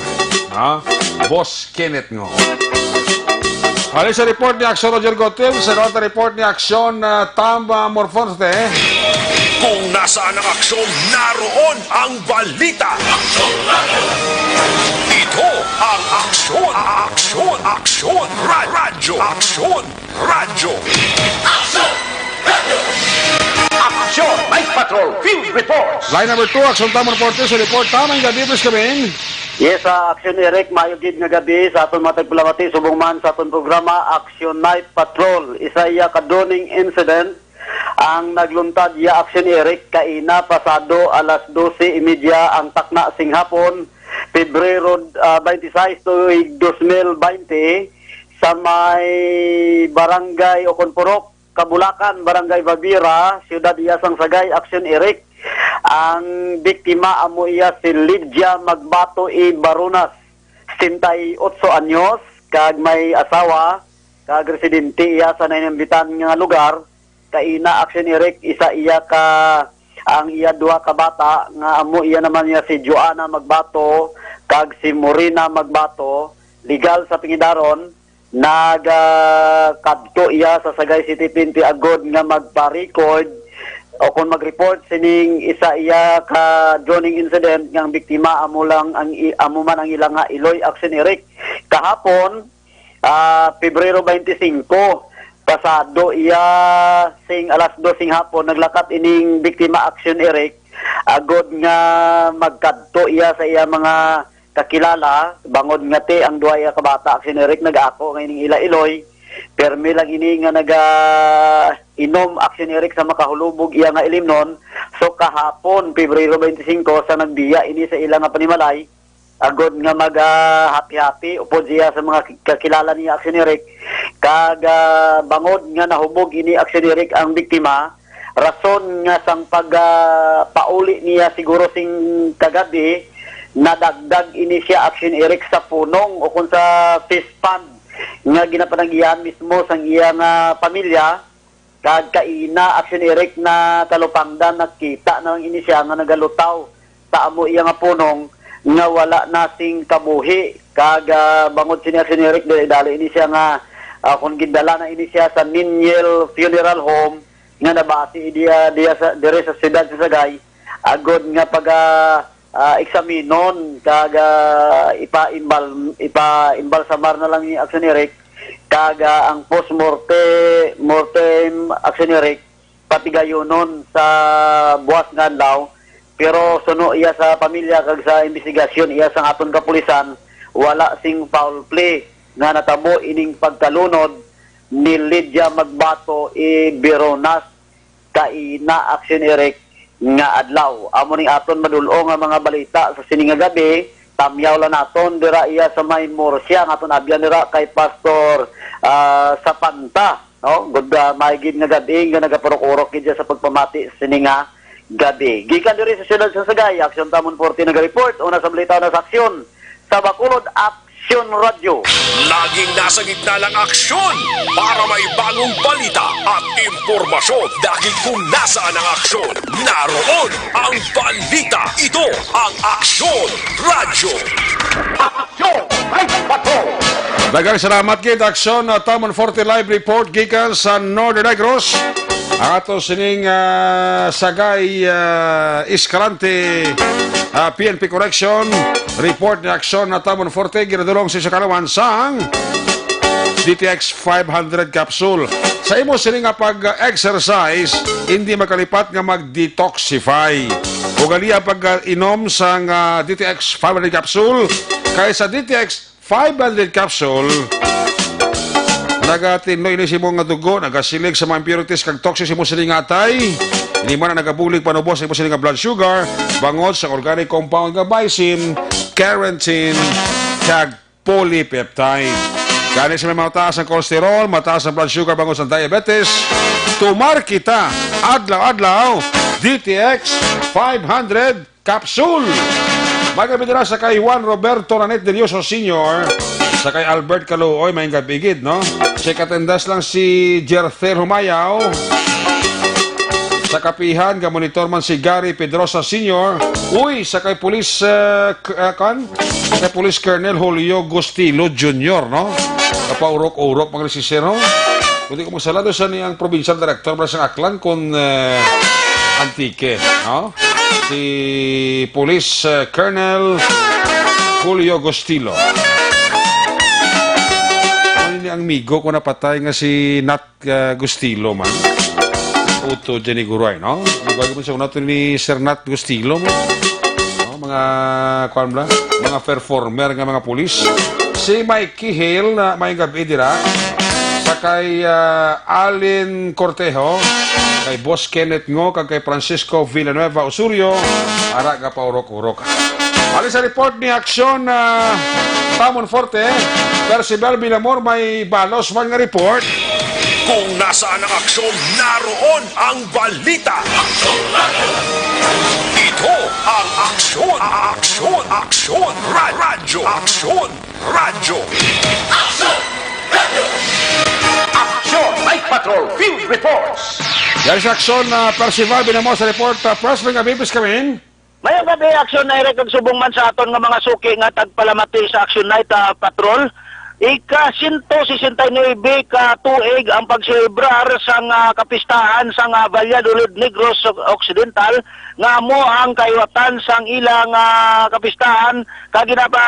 ha? Boss Kenneth Ngo. Halin sa report ni Aksyon Roger Gotel, sa report ni Aksyon Tamba Morfonte. Kung nasaan ang aksyon, naroon ang balita. Ito ang aksyon, aksyon, aksyon, radyo, aksyon, radyo. Aksyon, Night Patrol, Field Reports. Line number 2, Aksyon Tamba Morfonte, sa report tamang gabi, please kami. Yes, Aksyon Eric, mayugid nga gabi sa aton matagpulamati, subong man sa aton programa, Aksyon Night Patrol. Isa iya kadoning incident ang nagluntad ya Aksyon Eric kaina pasado alas 12:30 ang takna sing hapon, Pebrero 26 tuig 2020 sa may barangay Oconpurok, Kabulakan, Barangay Babira, Siyudad Iyasang Sagay. Aksyon Eric, ang biktima amo iya si Lydia Magbato E. Barunas, 68 anyos, kag may asawa, kag residente iya sa nainambitan nga lugar. Kaina Aksyon Eric, isa iya ka ang iya duha ka bata nga amo iya naman iya si Joanna Magbato kag si Morina Magbato, legal sa Pingidaron. Kadto iya sa Sagay City Pinti agod nga magpa-record o kung mag-report sining isa iya ka joining incident nga ang biktima amo man ang ilang nga Iloy. Aksyon Eric, kahapon Pebrero 25 pasado iya sing alas 2 sing hapon naglakat ining biktima Aksyon Eric agod nga magkadto iya sa iya mga kakilala bangod nga te ang duha iya ka bata. Aksyon Eric, nag-ako nga ining ila Iloy permi lang ini nga naga inom Aksyon Eric sa makahulubog iya nga ilimnon. So kahapon Pebrero 25 sa nagbiya ini sa ila nga panimalay agod nga mag-happy-happy upod siya sa mga kakilala ni Aksyon Eric kag bangod nga nahubog ini Aksyon Eric ang biktima. Rason nga sang pauli niya siguro sing kagabi nadagdag ini siya Aksyon Eric sa punong o kung sa fish pond nga ginapanagyan mismo sang iya nga pamilya kag kaina Aksyon Eric na kalupangdan nakita nang ini siya nga nagalutaw sa amo iya nga punong nga wala nasing kabuhi kag bangod si Aksyon Eric dali ini siya nga kung gindala na ini siya sa Niniel Funeral Home nga nabati dia sa dire sa siyudad sa Sagay agod nga pag eksaminon kag ipa-imbal samar na lang ni action ni Rick kag ang mortem action ni Rick patigayonon sa buwas nga adlaw. Pero suno iya sa pamilya kag sa investigasyon iya sa aton kapulisan wala sing foul play nga natabo ining pagkalunod ni Lydia Magbato Bironas kaina action Eric nga adlaw. Amo ning aton madul-o nga mga balita sa sining nga gabi, tamyaw la naton dira iya sa May Murcia nga aton abyan dira kay Pastor Sapanta, no? Good maigid nga gabi nga nagapurok-urok gid sa pagpamati sa sining nga gabi. Gikan diri sa siyudad sa Sagay, Aksyon Tamon 40 nag-report una sa balita na sa aksyon sa Bacolod Aksyon Radio. Laging nasa gitna ng aksyon para may bagong balita at impormasyon dahil kung nasaan ang aksyon, naroon ang balita. Ito ang Aksyon Radio. Aksyon! Ay, bato! Daghang salamat kay Aksyon Tamon 40 live report gikan sa Northern Negros. Ang ato sining Sagay Escalante PNP Correction report ni Aksyon na Tamon 40 ginadulong sa Kalawan sang DTX 500 capsule. Sa imo sining nga pag-exercise, hindi makalipat nga mag-detoxify. Ugaliya pag-inom sang DTX 500 capsule kaysa DTX 500 capsule nagatinloy ni simo nga dugo, nagasilig sa mga impurities kag toxic simo sining atay. Hindi man na nagabulig panubos sa imo sining nga blood sugar, bangod sa organic compound nga bison, carotene, kag polypeptide. Kani sa may mataas ang kolesterol, mataas ang blood sugar, bangod sa diabetes, tumar kita adlaw-adlaw DTX 500 capsule. Magabidira sa kay Juan Roberto Nanet de Dioso Sr., sa kay Albert Caluoy, may gabigid, no? Si katendas lang si Jerther Humayaw. Sa kapihan, gamonitor man si Gary Pedrosa Sr. Uy, sa kay Police, kay Police Colonel Julio Gustilo Jr., no? Kapaurok-urok, mga resisero. Kundi ko masalado sa niyang provincial director para sa Aklan kung Antique, no? Si Police Colonel Julio Gustilo. Ang migo ko napatay nga si Nat Gustilo man. Uto Jenny Guray, no? Bagay mo siya unato ni Sir Nat Gustilo mo. No? Mga, kuwan ba? Mga performer nga mga pulis. Si Mikey Hale na may gabi dira. Sa kay Alin Cortejo, kay Boss Kenneth Ngo, kag kay Francisco Villanueva Osorio, ara nga paurok-urok. Alis sa report ni Aksyon Tamon Forte, Percival Villamor may balos man nga report. Kung nasaan ang aksyon, naroon ang balita. Aksyon Radio! Ito ang Aksyon! Aksyon Radio! Aksyon Radio! Aksyon Radio! Aksyon Night Patrol Field Reports! Yan sa Aksyon Percival Villamor sa report. Press lang nga bibis kami. Mayang gabi, Action Night, kagsubong man sa aton nga mga suki nga tagpalamati sa Action Night Patrol. Ika-169 ka tuig ang pagselebrar sa kapistahan sa Valladolid Negros Occidental nga mo ang kayuatan sang ilang kapistahan kaginapa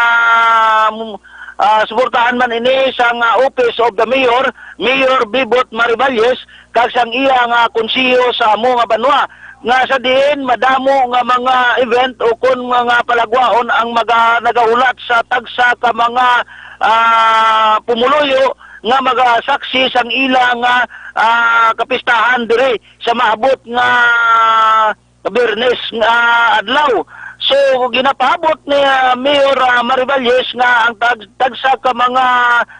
suportahan man ini sang office of the Mayor, Mayor Bibot Mariballes, kag sang iyang konsiyo sa amo nga banwa. Nga sa diin, madamo nga mga event o kung mga palagwaon ang nagahulat sa tagsa ka mga pumuluyo nga magasaksi sang ilang kapistahan diri sa maabot nga Bernes nga adlaw. So ginapaabot ni Mayor Mariballes nga ang tagsa ka mga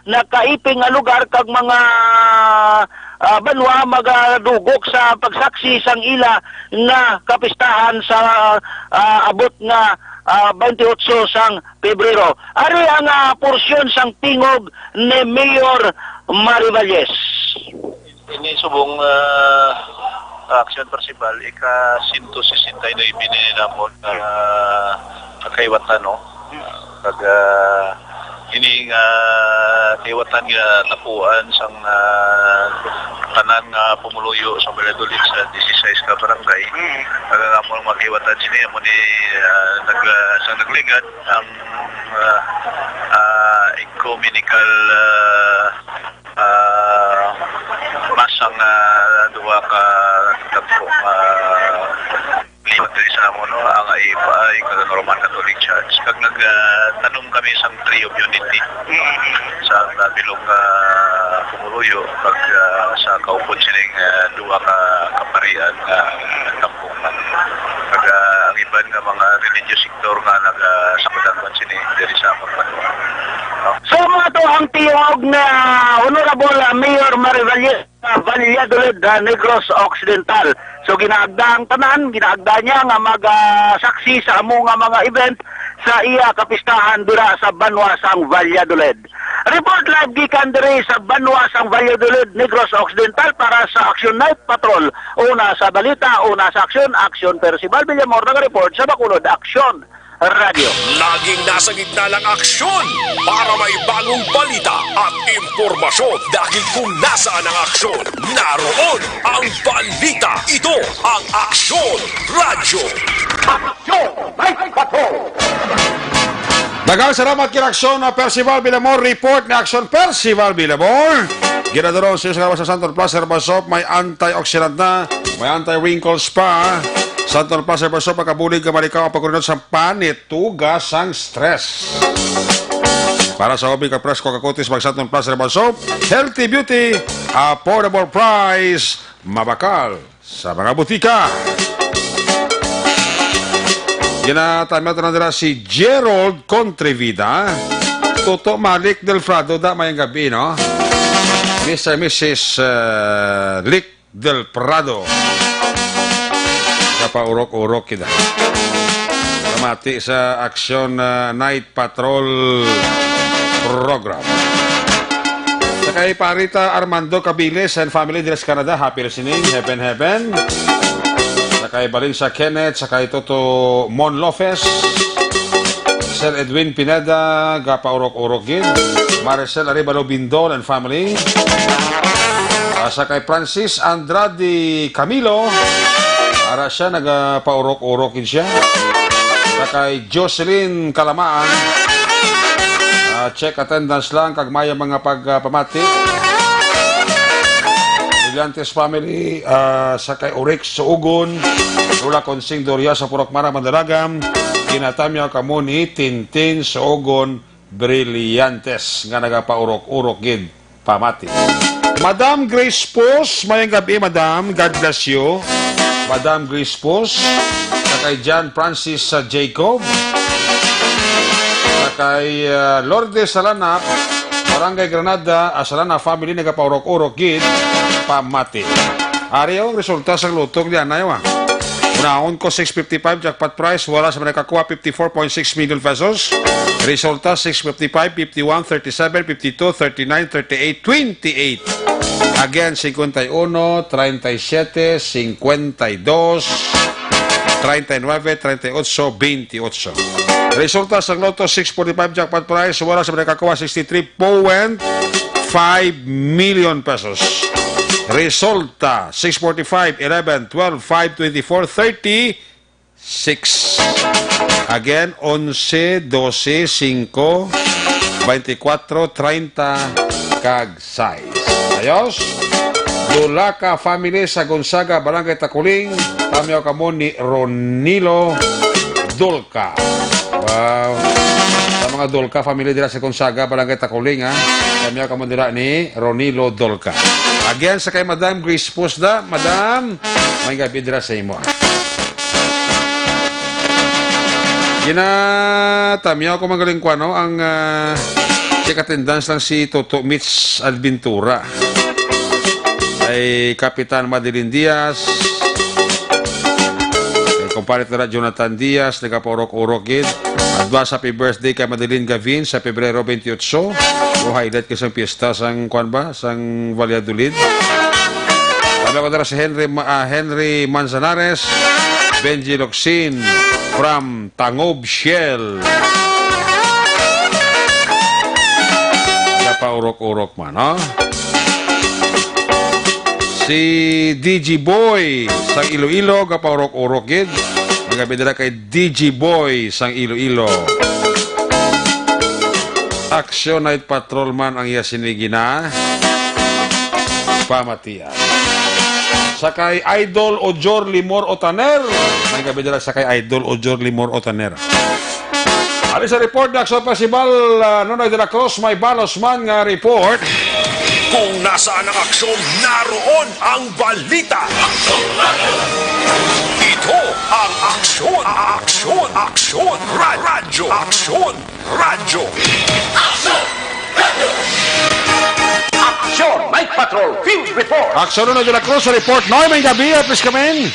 nakaiping nga lugar kag mga banwa magadugok sa pagsaksi sang ila nga kapistahan sa abot nga 28 sang Pebrero. Ari ang porsyon sang tingog ni Mayor Mariballes. Ini subong Aksyon Percival, ika-169 na ibininamon kaiwatan, no? Kag ining kaiwatan nga napuan sang tanan nga pumuluyo sa Valladolid sa 16 ka barangay. Amo ang makiwatan sini mo ni sa nagligat ang ecumenical masang duwa ka tagpo liwat diri sa amo no ang AIPA ay Roman Catholic Church kag nagtanom kami sang Tree of Unity sa bilog pumuluyo pag sa kaupon sining duwa ka kaparian kampungan kag ang iban nga mga religious sector nga nagasakudan sini diri sa Pagpatuan. So mga to ang tiyog na Honorable Mayor Marivalles Valladolid, Negros Occidental. So ginaagda ang tanan, ginaagda niya nga mag-saksi sa amo nga mga event sa iya kapistahan dira sa Banwasang Valladolid. Report live gikan diri sa Banwasang Valladolid, Negros Occidental para sa Action Night Patrol. Una sa balita, una sa aksyon, Percival Villamor nag-report sa Bacolod Action Radio. Laging nasa gitna ng aksyon para may bagong balita at impormasyon dahil kung nasaan ang aksyon, naroon ang balita. Ito ang Aksyon Radio. Aksyon Night Patrol. Daghang salamat kinaksyon na Percival Villamor. Report na Aksyon Percival Villamor. Ginadurong sa sa Santon Plaza Herbasop, may antioxidant na, may anti-wrinkles pa. Santon Plaza Herbasop, makabulig ka malikaw ang pagkurinot sa panit, tugas ang stress. Para sa hobby ka presko kakutis mag Santon Plaza Herbasop, healthy beauty, affordable price, mabakal sa mga butika. Ginatamit na nila si Gerald Contrevida. Toto Malik Del Prado, da mayang gabi, no? Mr. and Mrs. Lick Del Prado. Kapaurok-urok kita. Mati sa Action Night Patrol Program. Sakay Parita Armando Cabiles and family Dres Canada, happy listening, heaven. Sakay Balinsa Kenneth, sakay Toto Mon Lopez, Sir Edwin Pineda, Gapaurok-urok gid, Maricel Aribalo Bindol and family. Sakay Francis Andrade Camilo, para siya nagapaurok-urokin siya. Sakay Jocelyn Kalamaan, check attendance lang kag maya mga pagpamati. Brillantes family, sakay Urix Suugon, Rula Consing Doria sa Purokmara Mandalagam, ginatamya kamo ni Tintin Suugon Brillantes nga nagapaurok-urok gid pamati. Madam Grace Pos, mayang gabi Madam, God bless you. Madam Grace Pos, kay John Francis Jacob, kay Lourdes Salanap, Barangay Granada, Salana family nagapaurok-urok gid pamati. Ariyo resulta sa lutong diyan na yawa. Unahon ko 655 jackpot price, wala sa nakakuha 54.6 million pesos. Resulta 655, 51, 37, 52, 39, 38, 28. Again, 51, 37, 52, 39, 38, 28. Resulta sa Lotto 645 jackpot price, wala sa nakakuha 63.5 million pesos. Resulta 645, 11, 12, 5, 24, 36. Again, 11, 12, 5, 24, 30 kag size. Ayos? Dulaka family sa Gonzaga, Barangay Takuling. Tamyaw kamo ni Ronilo Dulca. Wow. Sa mga Dulca family dira sa Gonzaga, Barangay Takuling, ha? Tamyaw kamo dira ni Ronilo Dulca. Again, sa kay Madam Grace Posda. Madam, may gabi dira sa imo. Tamyaw ko magaling ko, ano, ang check attendance lang si Toto Mitch Alventura. Ay Kapitan Madeline Diaz, ay kumparit na Jonathan Diaz, nagapaurok-urok gid. Advance happy birthday kay Madeline Gavin sa Pebrero 28. O highlight kasi ang piyesta sang kuan ba, sang Valladolid. Sabi ko dara si Henry Manzanares, Benji Locsin from Tangob Shell. Nagapaurok-urok man, no? Si DG Boy sang Iloilo kapaurok-urok gid. Magabi dala kay DG Boy sang Iloilo. Action Night Patrolman ang iya sinigina. Pamatian. Sakay Idol Ojor Limor Otaner. Magabi dala sakay Idol Ojor Limor Otaner. Ali sa report na Action Festival, Nonoy de la Cruz, may balos man nga report. Kung nasaan ang aksyon, naroon ang balita. Ito ang aksyon, aksyon, aksyon, radyo, aksyon, radyo. Action! Night Patrol! Field Report! Action Nonoy de la Cruz sa report. Noy, may gabi, please come in.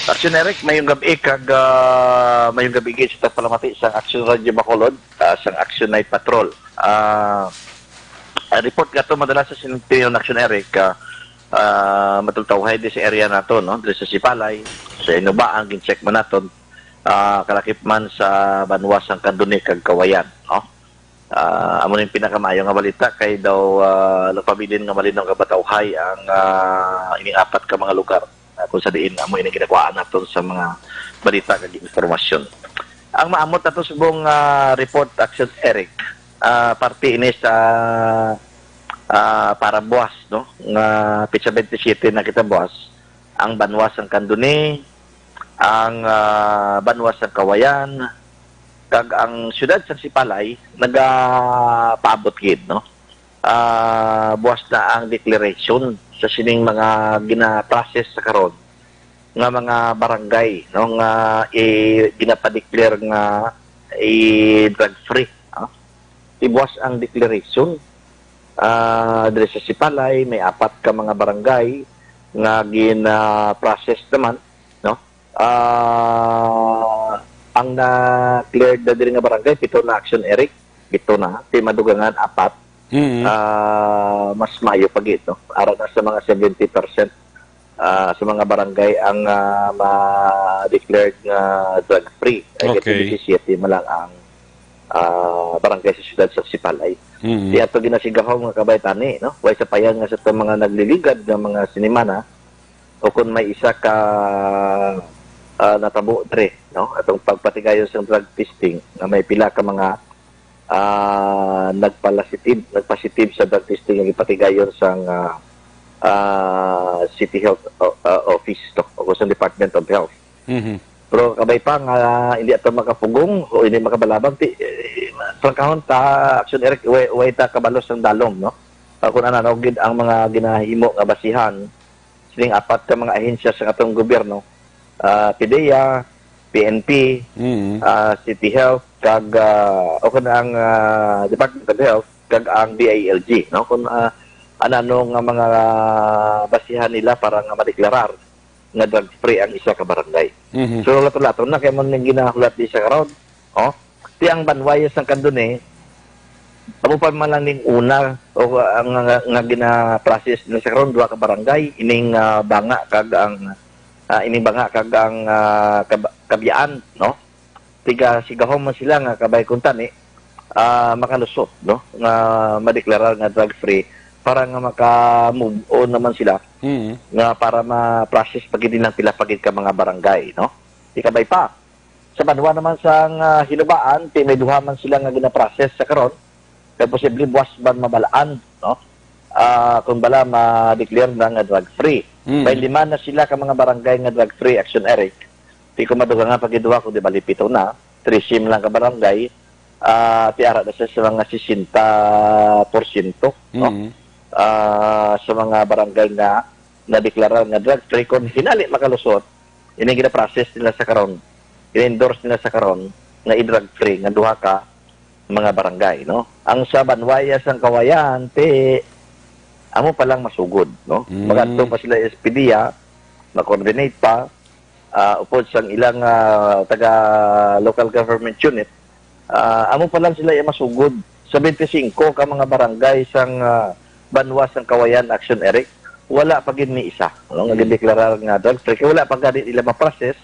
Action Eric, mayong gabi mayong gabi gid sa palamati sa Action Radio Bacolod, sa Action Night Patrol. Report gato madalas sa sinuntiyon Action Eric, matultawhay di sa area nato, no? Dili sa Sipalay, sa Inubaan, gincheck man naton, kalakip man sa Banwas ang Kanduni kag Kawayan, no? Amo ning pinakamayo nga balita kay daw nagpabilin nga malinong kabatawhay ang ining-apat ka mga lugar kung sa diin amo ini ginakuhaan naton sa mga balita kag informasyon. Ang maamot nato subong report Action Eric, parte ini sa para buwas, no, nga pitsa 27 na kita buwas, ang Banwas ang Kanduni, ang Banwas ang Kawayan, kag ang syudad sa Sipalay nagapaabot gid, no. Buwas na ang declaration sa sining mga gina-process sa karon nga mga barangay, no, nga ginapa-declare nga drug free, no? Ibuwas ang declaration. Diri sa Sipalay may 4 ka mga barangay nga gina-process naman, no. Ang na-cleared na diri nga barangay 7 na Action Eric, 7 na, ti madugangan 4. Mas mayo pag ito. Ara na sa mga 70% sa mga barangay ang ma-declared nga drug-free. Okay. 17 malang ang barangay sa siyudad sa Sipalay. Di ato ginasigahaw mga kabaytani, no? Way sa payang nga sa mga nagliligad ng mga sinimana o kung may isa ka natabo dre, no? Atong pagpatigayon sa drug testing na may pila ka mga nagpositive sa drug testing ang ipatigayon sa City Health Office to, o sa Department of Health. Pero kabay pa nga hindi ato makapugong o hindi makabalabang trangkahon ta Action Eric way ta kabalos ng dalom, no. Kung nananogid ang mga ginahimo nga basihan sining 4 ka mga ahensya sa atong gobyerno, PDEA, PNP, City Health, kag o kun ang Department of Health, kag ang DILG, no, kun anano nga mga basihan nila para nga madeklarar nga drug free ang isa ka barangay. So lato-lato na kay man ning ginahulat di sa karon, oh, ti ang Banwayas ang Kanduni, amo pa man lang ning una o ang nga gina-process ni sa karon 2 ka barangay, ining Banga kag ang ining Banga kag ang Kabyaan, no. Tiga sigahom man sila nga kabay kuntani makalusot, no, nga madeklarar nga drug free para nga maka-move on naman sila nga para ma-process pagid nilang pila pagid ka mga barangay, no. Di kabay pa sa Banwa naman sa Hinubaan, may 2 man sila nga gina-process sa karon kay posible buwas ban mabalaan, no. Kung bala ma-declare na nga drug free. May 5 na sila ka mga barangay nga drug free Action Eric. Di ko maduga nga pag-idua kung di bali 7 na, 3 sim lang ka barangay, ti ara na sa mga 60%, no? Sa mga barangay nga na-deklara nga drug free, kung hinali makalusot, ini gina-process nila sa karon, in-endorse nila sa karon na i-drug free nga 2 ka mga barangay, no. Ang sa Banwayas ang Kawayan, amo pa lang masugod, no. Magadto pa sila SPDA, ma-coordinate pa, upod sang ilang taga local government unit, amo pa lang sila masugod sa 25 ka mga barangay sang Banwas ang Kawayan Action Eric, wala pa gid ni isa, no, nga gideklarar nga drug free, wala pa gid ila ma-process,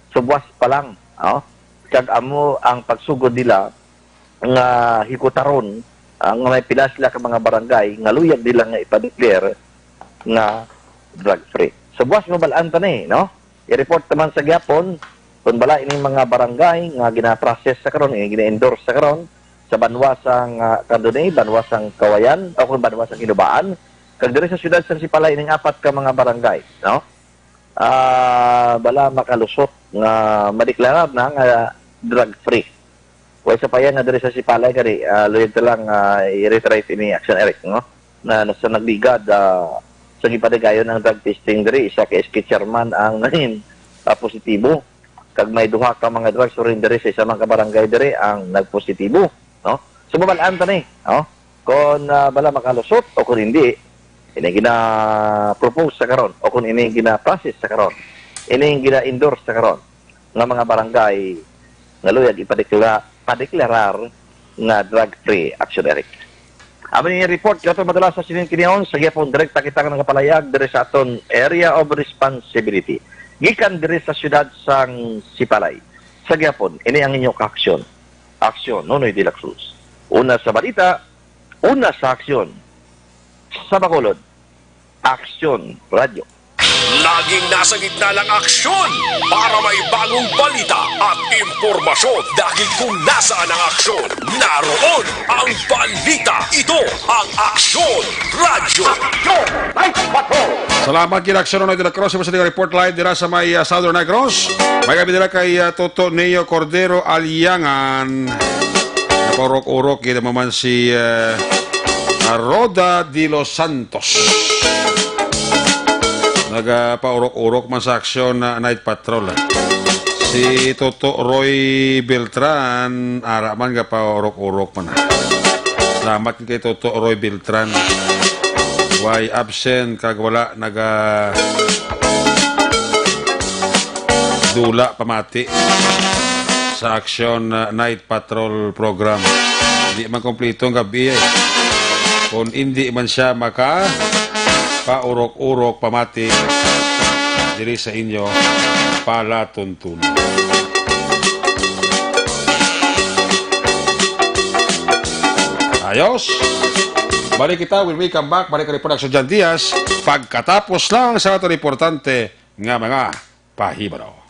so buwas pa lang, no. Kag amo ang pagsugod nila nga hikutaron ang may pila sila ka mga barangay nga luyag nila nga ipa-declare nga drug-free. Sa buwas mo balaan ta ni, no? I-report naman sa gyapon kung bala ining mga barangay nga gina-process sa karon, gina-endorse sa karon sa banwasang Cardone, banwasang Kawayan, o kung banwasang Inubaan, kag diri sa siyudad sa Sipalay ining 4 ka mga barangay, no? Bala makalusot nga madeklarab na nga drug-free. Wa isa pa yan na diri sa Sipalay kani luyag ta lang i-reiterate ini Action Eric, no? Na sa nagligad sa gipadagayon ng drug testing diri isa ka SK chairman ang nahin positibo, kag may duha ka mga drug surin diri sa isa mga barangay diri ang nagpositibo, no? So mabalaan ta ni, no? Kung bala makalusot o kung hindi, ini gina-propose sa karon o kung ini gina-process sa karon, ini gina-endorse sa karon nga mga barangay nga luyag ipadeklarar nga drug-free Action Eric. Amin yung report, kato madalas sa sinin kiniyon, sa gyapon direkta kita nga nakapalayag diri sa aton area of responsibility. Gikan diri sa syudad sang Sipalay. Sa gyapon, ini ang inyong aksyon. Aksyon, Nonoy de la Cruz. Una sa balita, una sa aksyon. Sa Bacolod, Aksyon Radio. Laging nasa gitna ng aksyon para may bagong balita at impormasyon. Dahil kung nasaan ang aksyon, naroon ang balita. Ito ang Aksyon Radio. Salamat kina Aksyon de la Cruz sa report live dira sa may Southern Negros. May kami dira kay Toto Neo Cordero Aliangan. Nakorok-urok kita maman si Roda de los Santos. Nagapaurok-urok man sa Aksyon Night Patrol. Si Toto Roy Beltran, man gapaurok-urok man. Salamat kay Toto Roy Beltran. Why absent kag wala dula pamati sa Aksyon Night Patrol program. Hindi man kompleto ang gabi Kung hindi man siya paurok-urok pamati diri sa inyo palatuntun. Ayos. Balik kita, when we come back, balik ka report Aksyon Jan Diaz, pagkatapos lang sa ato importante nga mga pahibaro.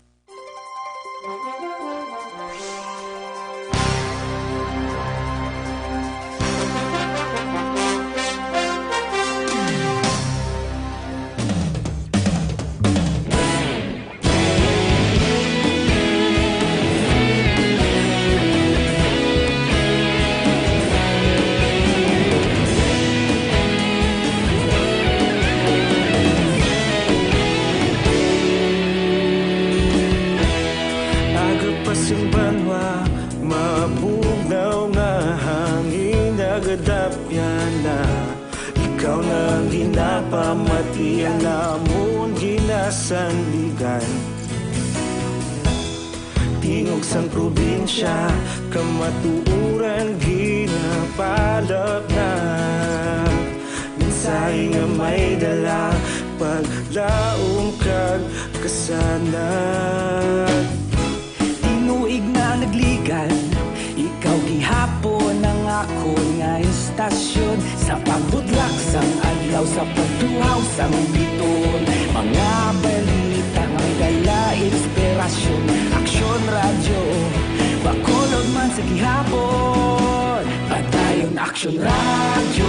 Tingog sang probinsya, kamatuuran ginapalap na. Minsay nga may dala, paglaong kag kasanag. Tinuig na nagligan, ikaw gihapon ang ako nga istasyon. Sa pagbudlak sang adlaw, sa pagtuhaw sang biton. Mga balita nga dala inspirasyon. Aksyon Radio, Bacolod man sa gihapon. Padayon Aksyon Radio,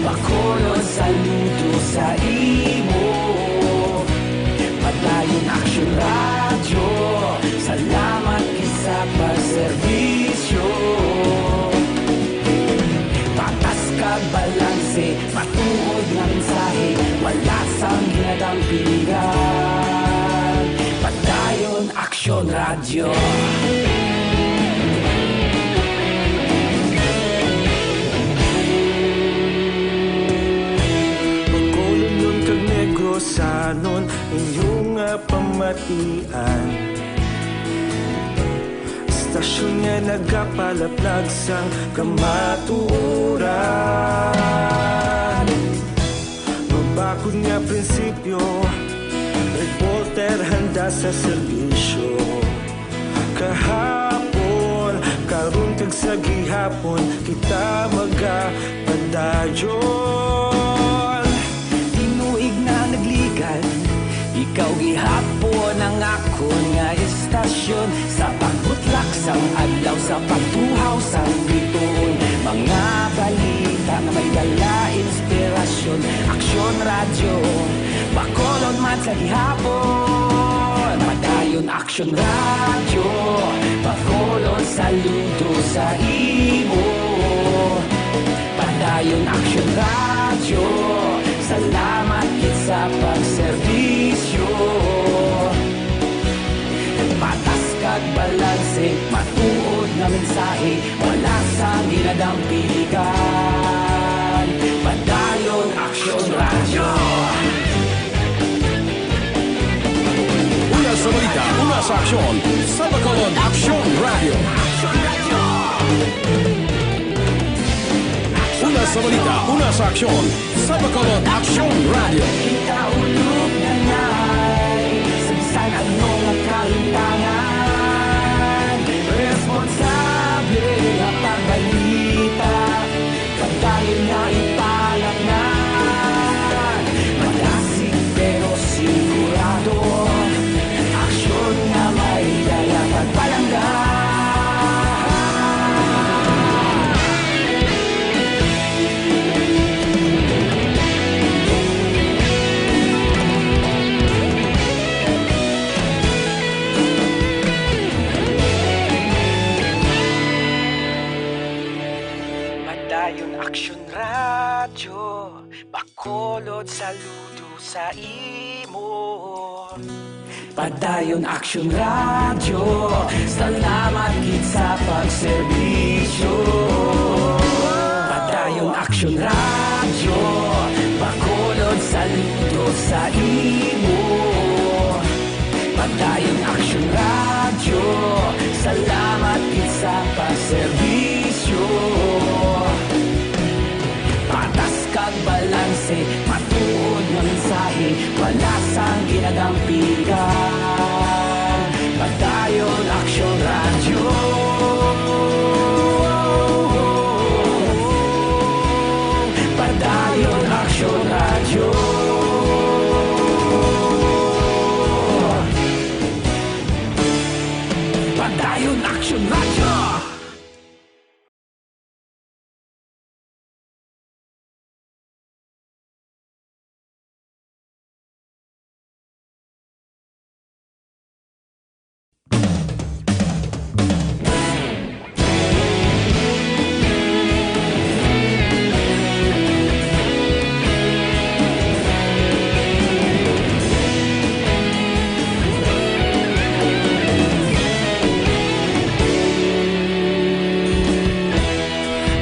Bacolod saludo sa imo. Padayon Aksyon Radio, salamat isa pagserbisyo. Patas kag balanse, matuod ng mensahe, wala sang ginadampingan. Padayon Aksyon Radio. Bacolod nun kag Negrosanon, inyong pamatian. Istasyon nga nagapalaplag sang kamatuuran. Mabakod nga prinsipyo, reporter handa sa serbisyo. Kahapon, karon kag sa gihapon, kita magapadayon. Tinuig na nagligan, Ikaw gihapon ang ako nga istasyon sa pagbutlak sang adlaw sa pagtuhaw sang bituon. Mga balita nga may dala inspirasyon, aksyon radyo, bakolod man sa gihapon. Padayon aksyon radyo, bakolod saludo sa imo. Padayon aksyon radyo, salamat kit sa pagserbisyo. Patas kag balanse, matuod na mensahe, wala sa ginadampigan. Padayon aksyon radyo. Una sa balita, una sa aksyon, sa Bacolod Aksyon Radio. Una sa balita, una sa aksyon, sa Bacolod Aksyon Radio. Ikaulog na na'y Samsan at mga kalintangan, responsable na pagbalita, pagdayon na ipalaknan. Malasig pero sigurado, aksyon na may dala pagpalanggan. Padayon aksyon radyo, bakolod saludo sa imo. Padayon aksyon radyo, salamat gid sa pagserbisyo. Padayon aksyon radyo, bakolod saludo sa imo. Padayon aksyon radyo, salamat gid sa pagserbisyo. Patas kag balanse, matuod na mensahe, wala sang ginadampigan. Padayon aksyon radyo. Padayon aksyon radyo. Padayon aksyon radyo.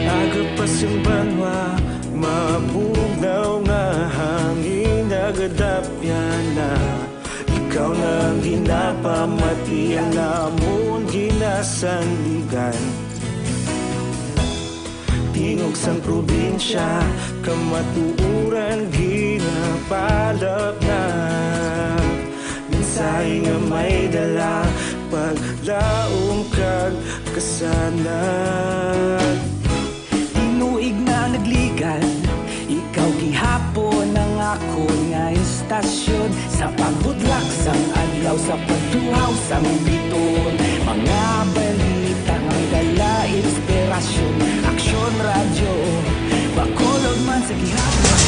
Agapas yung banwa, mabugnaw nga hangin nagadapya na. Ikaw na ang ginapamati, ang namon ginasandigan. Tingog sang probinsya, kamatuuran ginapalap na. Mensahe nga may dala, paglaom kag kasanag. Tinuig na nagligan, ikaw gihapon ang ako nga istasyon sa pagbudlak sang adlaw sa pagtuhaw sang biton. Mga balita nga dala inspirasyon, aksyon radyo, bakolod man sa gihapon.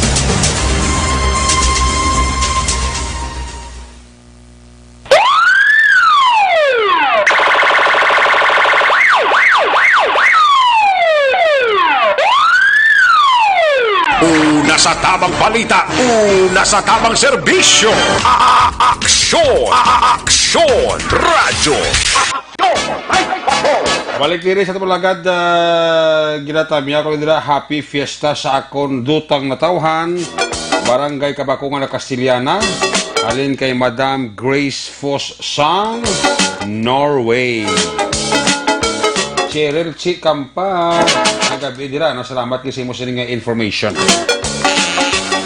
Una sa tamang balita, una sa tamang serbisyo. Aksyon! Aksyon! Radyo! Balik diri sa tumulagad, ginatamya ko nila Happy Fiesta sa akon dutang natawhan, Barangay Kabakungan na Castiliana, alin kay Madam Grace Foss Sang, Norway. Cheryl Chi Kampa, nagabi dira, salamat kasi mo sining information.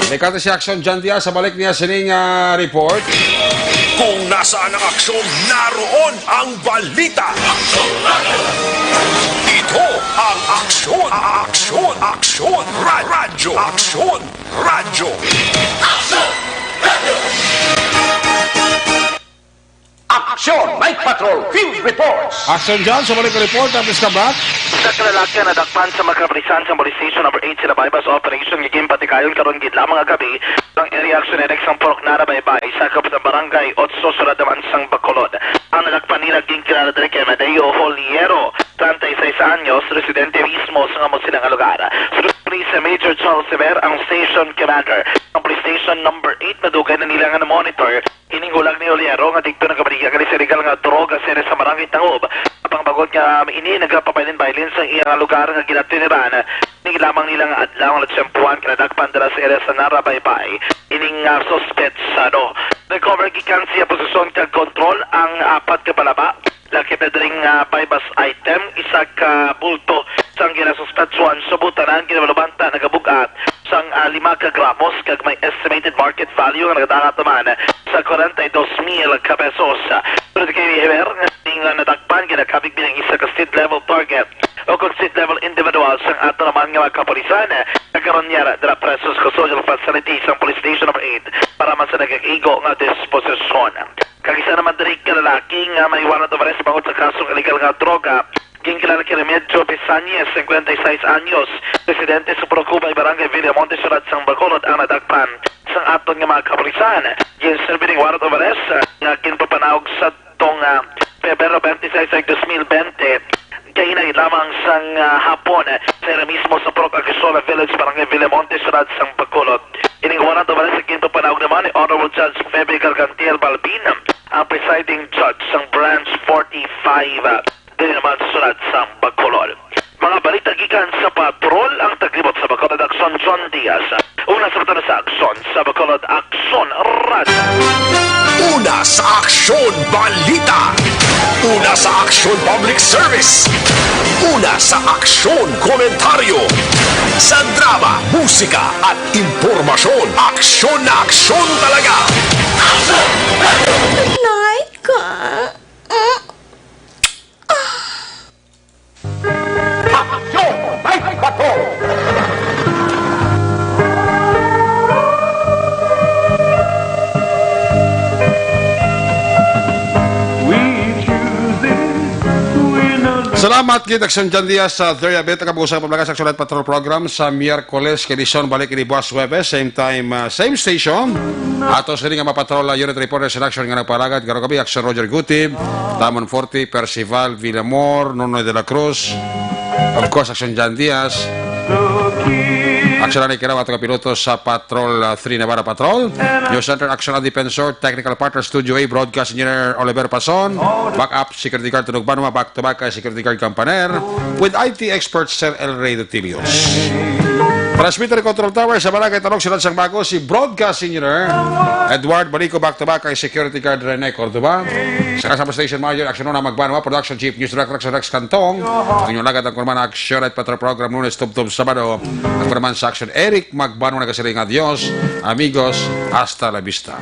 Dekata si Aksyon dyan diya, sa balik niya sining report. Kung nasaan ang aksyon, naroon ang balita. Ito ang aksyon, aksyon, aksyon, radyo, aksyon, radyo. Aksyon, radyo. Aksyon! Night Patrol Field Reports! Action dyan, sumalik ko report ng Miskabak. Sa kalalaki na nadakpan sa magkaprisan sa Police Station number 8 sila bypass operation giging patikayon karon gid lamang nga gabi ang area action enex ang Porok Nara Baybay sa kapitan barangay Otso Surad naman sang Bacolod. Ang nadakpan nila ging kilala diri kay Madeo Holiero, 36 anyos, residente mismo sa nga silang lugar. Sunod sa Major Charles Sever ang station commander. Ang police station number 8 nadugay na nila nga na monitor iningulag ni Holiero nga dikto ng kabaliga kani sa legal nga droga sa sa barangay Tangob. Pangbagot nga ini nagpapailin violence ang iyang lugar nga ginatiniran ning lamang nila nga adlaw nga tsempuan kinadakpan dala sa area sa Nara Baybay ining suspetsado. Recover gikan siya posisyon kag control ang apat ka palaba laki pedring bypass item isa ka bulto sang ginasuspetsuan subutanan kinabalubanta nagabugat sang 5 ka gramos kag may estimated market value nga nagadangat naman sa 42,000 ka pesos. Pero kay Heber nga nadakpan kinakabig bilang isa ka state level target o kung state level individual sang ato naman nga mga kapulisan nagkaroon niya dala presos ka social facility sang police station number 8 para man sa nagkakigo nga disposisyon. Kagisa naman diri ka lalaki nga may warrant of arrest bangod sa kasong illegal nga droga king kilala kay Remedyo Pisanyes, 56 anyos, residente sa Procubay, Barangay Villamonte, Surad, sang Bacolod, ang nadakpan sang aton nga mga kapulisan. Yung serving warrant of arrest nga ginpapanawag sa tong Pebrero 26, 2020 kaya na lamang sang hapon sa mismo sa Proc Aguisola Village, Barangay Villamonte, Surad, sang Bacolod. Ining warrant of arrest sa ginpapanawag naman ni Honorable Judge Febe Gargantiel Balbin, ang presiding judge sang Branch 45 din naman sunod sa Bacolod. Mga balita gikan sa patrol ang taglibot sa Bacolod Aksyon John Diaz. Una sa batang sa Aksyon sa Bacolod Aksyon Radio. Una sa Aksyon Balita. Una sa Aksyon Public Service. Una sa Aksyon Komentaryo. Sa drama, musika at impormasyon. Aksyon na aksyon talaga. Night ka. Aksyon Night Patrol. Salamat gid Action John Diaz sa Theria Beta kabusa pamlakas Action Night Patrol program sa Miyerkules kedisyon balik ini Buwas Webes same time same station. Ato sa nga mapatrol unit reporter sa action nga nagpalagad garo gabi Action Roger Gutib, Damon Forti, Percival Villamor, Nonoy de la Cruz, of course Action John Diaz. Action na ikiraw atong kapiloto sa Patrol 3 Navarra Patrol. News Center Action na Defensor, Technical Partner Studio A, Broadcast Engineer Oliver Pason, Backup Security Guard Tunog Banwa, Back to Back Security Guard Campaner, with IT expert Sir El Rey de Tilios. Transmitter Control Tower sa Barangay Tanong Sunod sang Bago, si Broadcast Engineer Edward Balico, Back to Back kay Security Guard Rene Cordoba. Sa kasama Station Manager Action na Magbanwa, Production Chief News Director Rex Cantong. Ang inyong lagad ang kurman Action at Patrol Program Lunes Tub-Tub Sabado. Ang kurman sa Action Eric Magbanwa nagasiring adios, amigos, hasta la vista.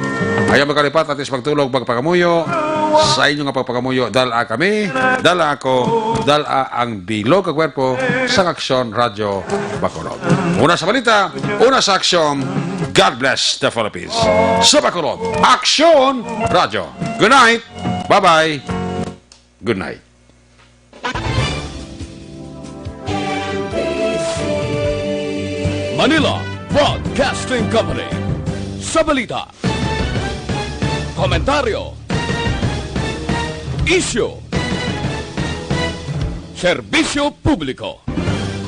Ayaw magkalipat at is magtulog magpakamuyo. Sa inyong pagpakamuyo, dala kami, dala ako, dala ang bilog ang kwerpo sa Action Radio Bacolod. Una sa balita, una sa aksyon, God bless the Philippines. Sa Bacolod, Action Radio. Good night. Bye-bye. Good night. Manila Broadcasting Company. Sa balita, komentaryo, isyu, serbisyo publiko.